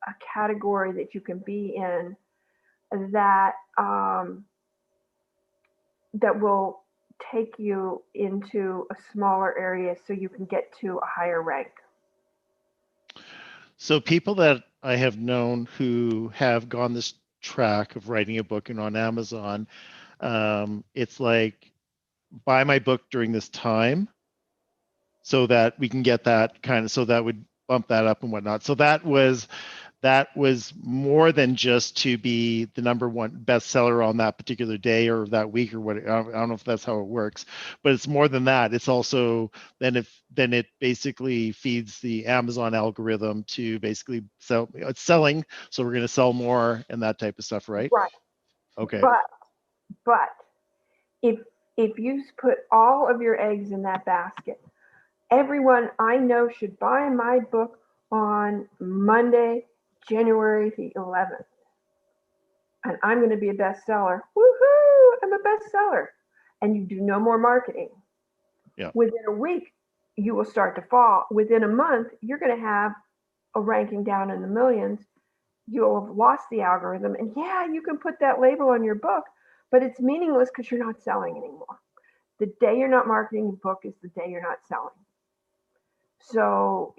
a category that you can be in that that will take you into a smaller area so you can get to a higher rank. So people that I have known who have gone this track of writing a book and on Amazon, it's like, buy my book during this time so that we can get that kind of, so that would bump that up and whatnot. So that was more than just to be the #1 bestseller on that particular day or that week or what. I don't know if that's how it works, but it's more than that. It's also then it basically feeds the Amazon algorithm to basically sell. It's selling, so we're going to sell more and that type of stuff, right? Right. Okay. But if you put all of your eggs in that basket, everyone I know should buy my book on Monday, January the 11th. And I'm going to be a bestseller. Woohoo! I'm a bestseller. And you do no more marketing. Yeah. Within a week, you will start to fall. Within a month, you're going to have a ranking down in the millions. You'll have lost the algorithm. And yeah, you can put that label on your book, but it's meaningless because you're not selling anymore. The day you're not marketing the book is the day you're not selling. So,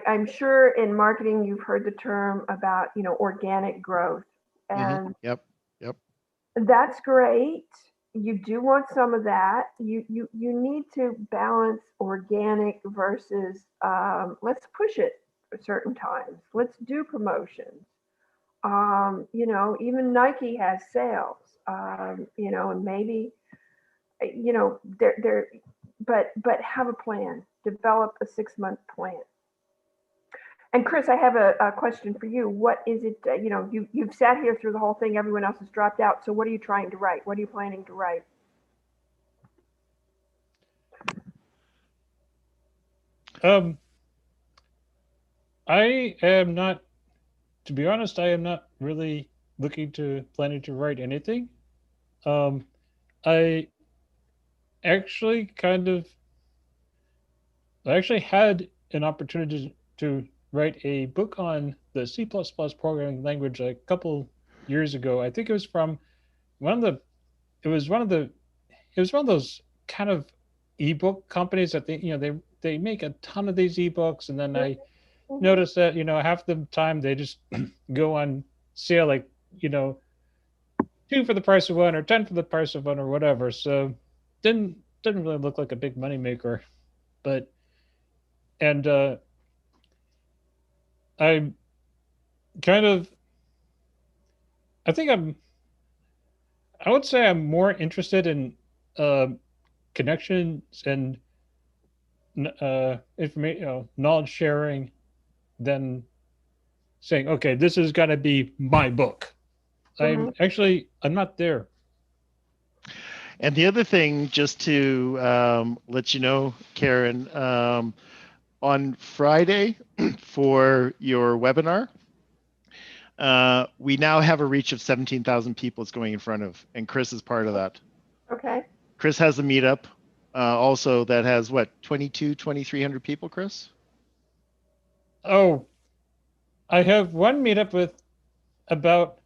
I'm sure in marketing you've heard the term about, organic growth. And Yep. that's great. You do want some of that. You need to balance organic versus let's push it at certain times. Let's do promotions. Even Nike has sales. And maybe they're but have a plan. Develop a 6-month plan. And Chris, I have a question for you. What is it? You've sat here through the whole thing. Everyone else has dropped out. So what are you trying to write? What are you planning to write? I am not, to be honest, I am not really planning to write anything. I actually had an opportunity to write a book on the C++ programming language a couple years ago. I think it was from it was one of those kind of ebook companies that they make a ton of these ebooks, and then I noticed that half the time they just go on sale, like 2 for the price of 1 or 10 for the price of 1 or whatever. So didn't really look like a big moneymaker, but I'm kind of, I would say I'm more interested in connections and information, knowledge sharing, than saying, okay, this is going to be my book. I'm not there. And the other thing, just to let you know, Karen, on Friday for your webinar, we now have a reach of 17,000 people it's going in front of, and Chris is part of that. Okay. Chris has a meetup also that has what, 2,300 people, Chris? Oh, I have one meetup with about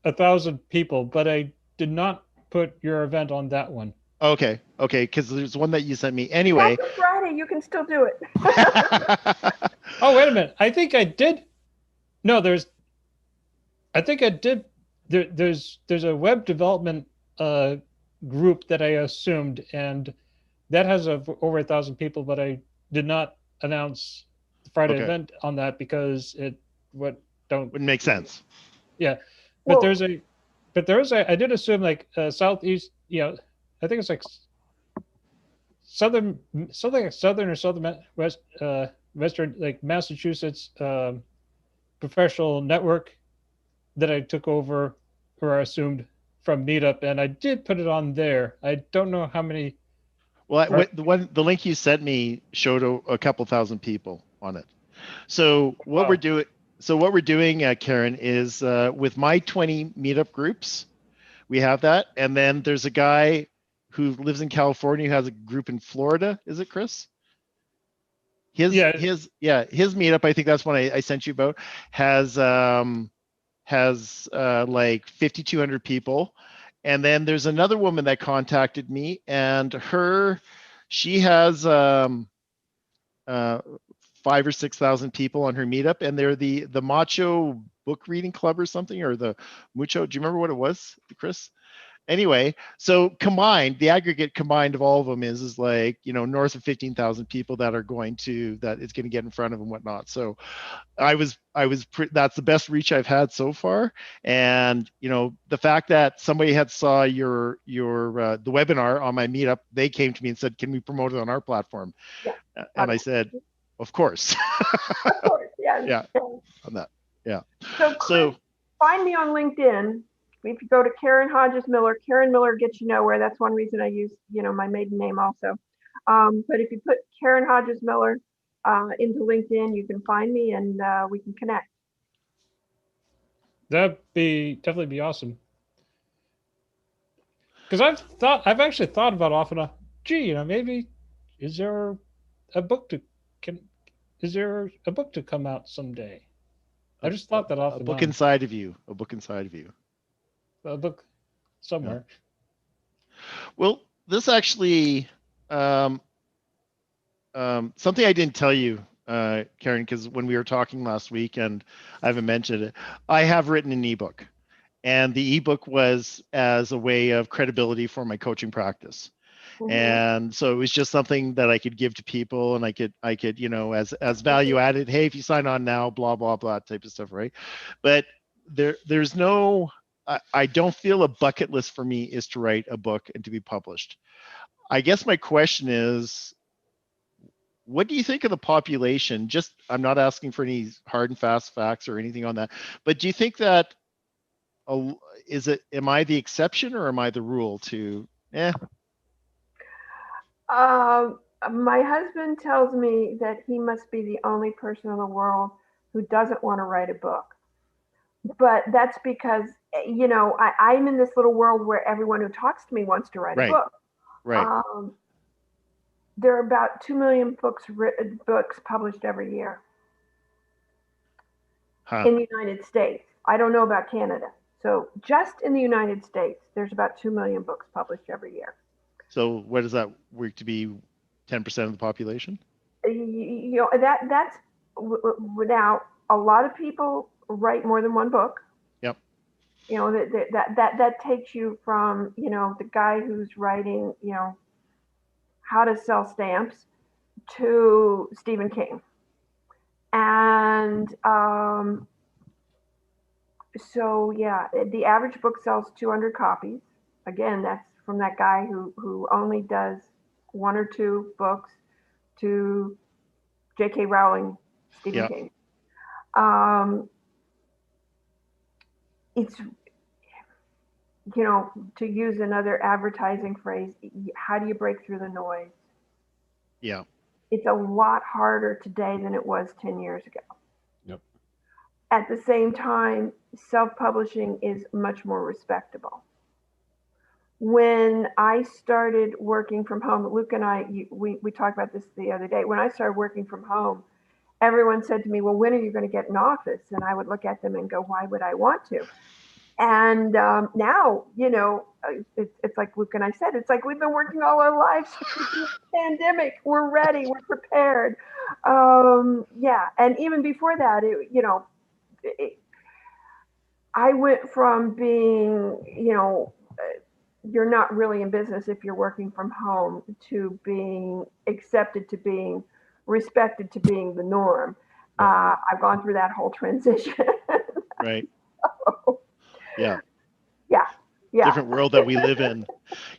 1,000 people, but I did not put your event on that one. Okay, because there's one that you sent me. Anyway. That's Friday, you can still do it. Oh, wait a minute. I think I did. No, I think I did. There's a web development group that I assumed, and that has over 1,000 people, but I did not announce the Friday event on that because wouldn't make sense. Yeah, but I did assume like southeast, I think it's like southern or southwest, western, like Massachusetts professional network that I took over, or I assumed from Meetup, and I did put it on there. I don't know how many. Well, Right. the link you sent me showed a couple thousand people on it. So what Wow. we're doing, Karen, is with my 20 meetup groups, we have that, and then there's a guy who lives in California who has a group in Florida. Is it Chris? His Yeah. his meetup. I think that's one I sent you about. Has like 5,200 people, and then there's another woman that contacted me, and she has 5 or 6,000 people on her meetup, and they're the Macho Book Reading Club or something, or the Mucho. Do you remember what it was, Chris? Anyway, so combined, the aggregate combined of all of them is like, north of 15,000 people that are going to, that it's going to get in front of and whatnot. So that's the best reach I've had so far. And, the fact that somebody had saw your the webinar on my meetup, they came to me and said, can we promote it on our platform? Yeah. And I said, of course. Of course, yes. Yeah. On that. Yeah. So, Chris, find me on LinkedIn. If you go to Karen Hodges Miller, Karen Miller gets you nowhere. That's one reason I use, my maiden name also. But if you put Karen Hodges Miller into LinkedIn, you can find me and we can connect. That'd definitely be awesome. Because I've actually thought about often, gee, maybe is there a book to come out someday? I just thought that off a and book on. inside of you. A book inside of you. A book somewhere. Yeah. Well, this actually something I didn't tell you, Karen, because when we were talking last week, and I haven't mentioned it, I have written an ebook, and the ebook was as a way of credibility for my coaching practice. Mm-hmm. And so it was just something that I could give to people, and I could, as value added. Hey, if you sign on now, blah blah blah type of stuff, right? But there's no. I don't feel a bucket list for me is to write a book and to be published. I guess my question is, what do you think of the population? Just, I'm not asking for any hard and fast facts or anything on that, but do you think that, am I the exception or am I the rule to, My husband tells me that he must be the only person in the world who doesn't want to write a book. But that's because, I'm in this little world where everyone who talks to me wants to write a book. Right. There are about 2 million books published every year in the United States. I don't know about Canada. So just in the United States, there's about 2 million books published every year. So what does that work to be? 10% of the population? That's now a lot of people write more than one book. Yep. That takes you from, the guy who's writing, how to sell stamps to Stephen King. And so, yeah, the average book sells 200 copies. Again, that's from that guy who only does 1 or 2 books to J.K. Rowling, Stephen King. It's, to use another advertising phrase, how do you break through the noise? Yeah. It's a lot harder today than it was 10 years ago. Yep. At the same time, self-publishing is much more respectable. When I started working from home, Luke and I, we talked about this the other day. When I started working from home, everyone said to me, well, when are you going to get an office? And I would look at them and go, why would I want to? And now, it's like Luke and I said, it's like we've been working all our lives through the pandemic. We're ready. We're prepared. Yeah. And even before that, I went from being, you're not really in business if you're working from home, to being accepted, to being respected, to being the norm. I've gone through that whole transition. Right. So, yeah. Different world that we live in.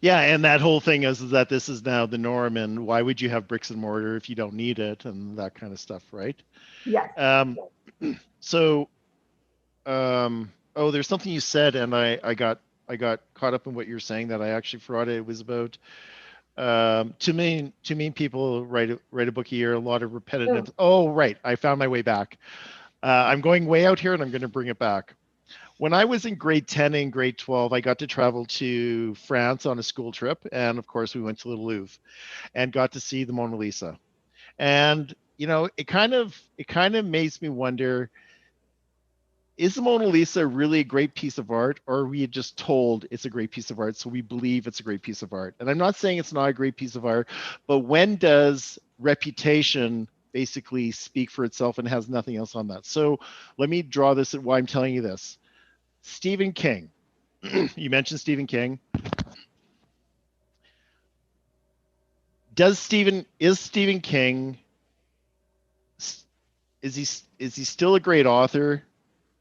Yeah. And that whole thing is that this is now the norm, and why would you have bricks and mortar if you don't need it, and that kind of stuff. Right. Yes. So, there's something you said, and I got I got caught up in what you're saying that I actually forgot it was about. Too many people write a book a year. A lot of repetitive. Mm. Oh, right. I found my way back. I'm going way out here, and I'm going to bring it back. When I was in grade 10 and grade 12, I got to travel to France on a school trip, and of course, we went to the Louvre and got to see the Mona Lisa. And it kind of makes me wonder: is the Mona Lisa really a great piece of art, or are we just told it's a great piece of art, so we believe it's a great piece of art? And I'm not saying it's not a great piece of art, but when does reputation basically speak for itself and has nothing else on that? So let me draw this at why I'm telling you this. Stephen King. You mentioned Stephen King. Is Stephen King, is he still a great author?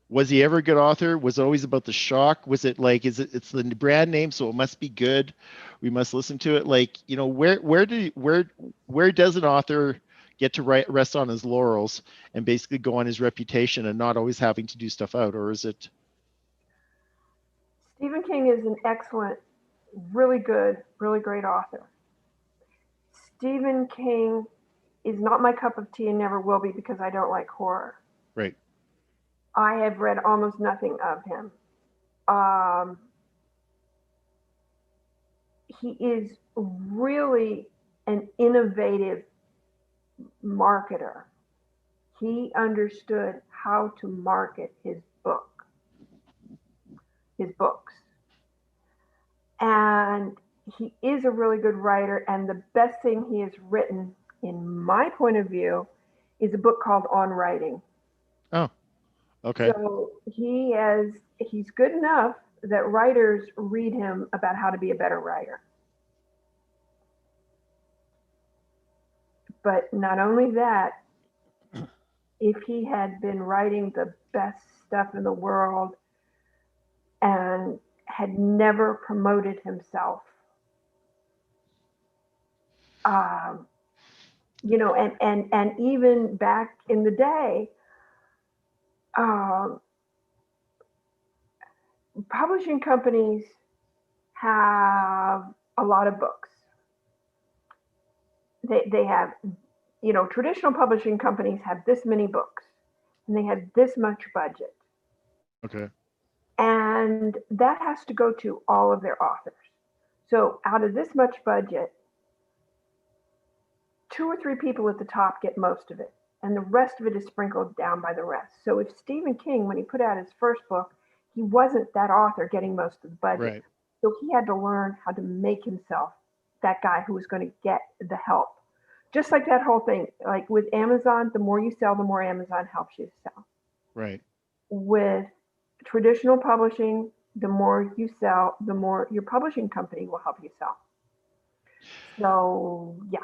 Was he ever a good author? Was it always about the shock? Was it like, it's the brand name, so it must be good, we must listen to it? Like, where does an author get to rest on his laurels and basically go on his reputation and not always having to do stuff out? Or is it? Stephen King is an excellent, really good, really great author. Stephen King is not my cup of tea and never will be, because I don't like horror. Right. I have read almost nothing of him. He is really an innovative marketer. He understood how to market his books. And he is a really good writer. And the best thing he has written, in my point of view, is a book called On Writing. Oh, okay. So he's good enough that writers read him about how to be a better writer. But not only that, if he had been writing the best stuff in the world and had never promoted himself, and even back in the day, publishing companies have a lot of books. They have, traditional publishing companies have this many books, and they have this much budget. Okay. And that has to go to all of their authors. So out of this much budget, 2 or 3 people at the top get most of it, and the rest of it is sprinkled down by the rest. So if Stephen King, when he put out his first book, he wasn't that author getting most of the budget. Right. So he had to learn how to make himself that guy who was going to get the help. Just like that whole thing, like with Amazon, the more you sell, the more Amazon helps you to sell. Right. With traditional publishing, the more you sell, the more your publishing company will help you sell. So yes.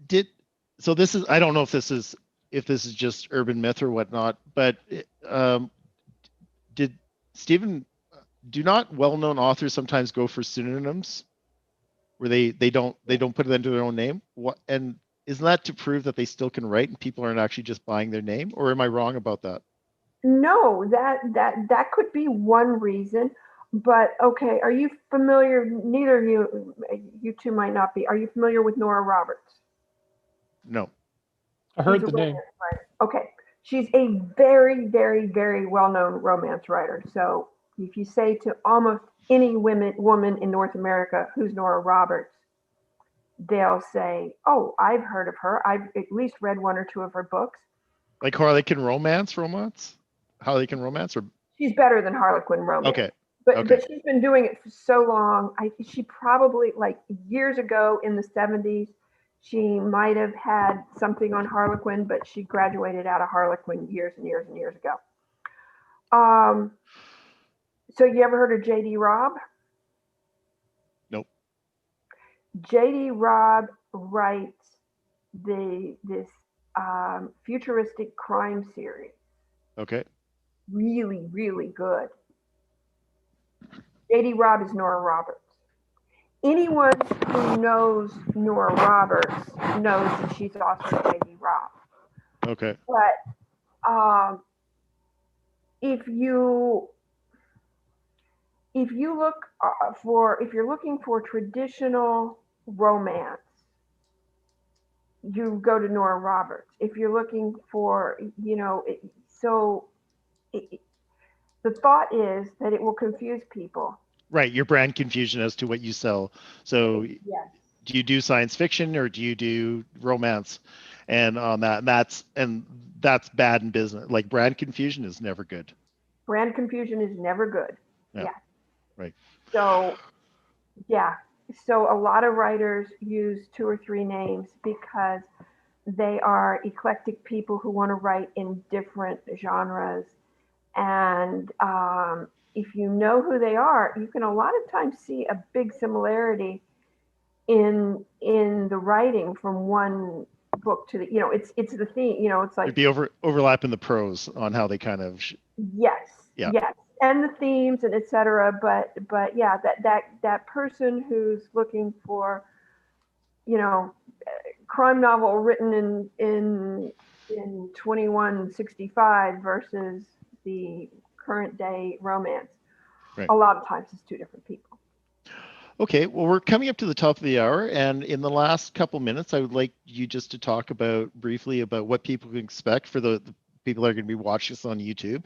This is, I don't know if this is just urban myth or whatnot, but did Stephen, do not well-known authors sometimes go for pseudonyms where they don't put it into their own name? And isn't that to prove that they still can write and people aren't actually just buying their name? Or am I wrong about that? No, that could be one reason. But okay, are you familiar? Neither of you two might not be. Are you familiar with Nora Roberts? No. I heard the name. Okay, she's a very, very, very well-known romance writer. So if you say to almost any woman in North America, who's Nora Roberts, they'll say, "Oh, I've heard of her. I've at least read 1 or 2 of her books." Like Harlequin romance? Harlequin romance, or she's better than Harlequin romance. Okay. But she's been doing it for so long. She probably, like years ago in the 70s, she might have had something on Harlequin, but she graduated out of Harlequin years and years and years ago. So you ever heard of J.D. Robb? Nope. J.D. Robb writes this futuristic crime series. Okay. Really, really good. J.D. Robb is Nora Roberts. Anyone who knows Nora Roberts knows that she's also J.D. Robb. Okay. But if you if you look if you're looking for traditional romance, you go to Nora Roberts. If you're looking for, it, the thought is that it will confuse people. Right, your brand confusion as to what you sell. So Yes. do you do science fiction or do you do romance? And on that, that's bad in business. Like brand confusion is never good. Brand confusion is never good. Yeah. Yeah. Right. So, yeah. So a lot of writers use 2 or 3 names because they are eclectic people who want to write in different genres. And if you know who they are, you can a lot of times see a big similarity in the writing from one book to the, it's the theme, it's like, There'd be overlap in the prose on how they kind of yes, yeah. yes, and the themes and etc. But yeah, that person who's looking for, crime novel written in 2165 versus the current day romance, Right. a lot of times it's 2 different people. Okay, well, we're coming up to the top of the hour, and in the last couple minutes, I would like you just to talk briefly about what people can expect for the people that are going to be watching this on YouTube,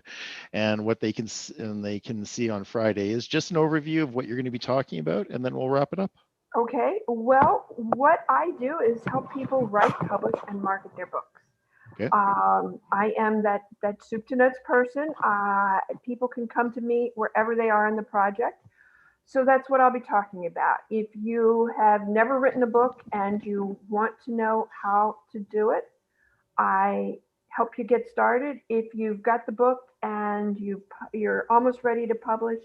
and what they can see on Friday is just an overview of what you're going to be talking about, and then we'll wrap it up. Okay, well, what I do is help people write, publish, and market their books. Okay. I am that soup to nuts person. People can come to me wherever they are in the project. So that's what I'll be talking about. If you have never written a book and you want to know how to do it, I help you get started. If you've got the book and you're almost ready to publish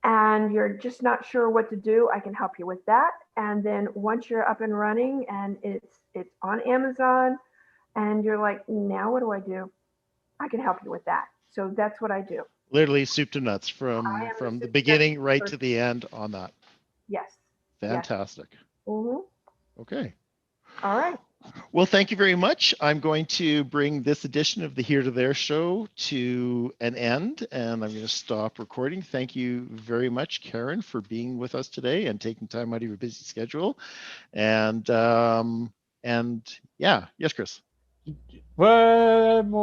and you're just not sure what to do, I can help you with that. And then once you're up and running and it's on Amazon and you're like, now what do I do? I can help you with that. So that's what I do. Literally soup to nuts I am from a the soup to beginning nuts right person. to the end on that. Yes. Fantastic. Yes. Mm-hmm. Okay. All right. Well, thank you very much. I'm going to bring this edition of the Here to There show to an end, and I'm going to stop recording. Thank you very much, Karen, for being with us today and taking time out of your busy schedule. And yeah, yes, Chris. One more.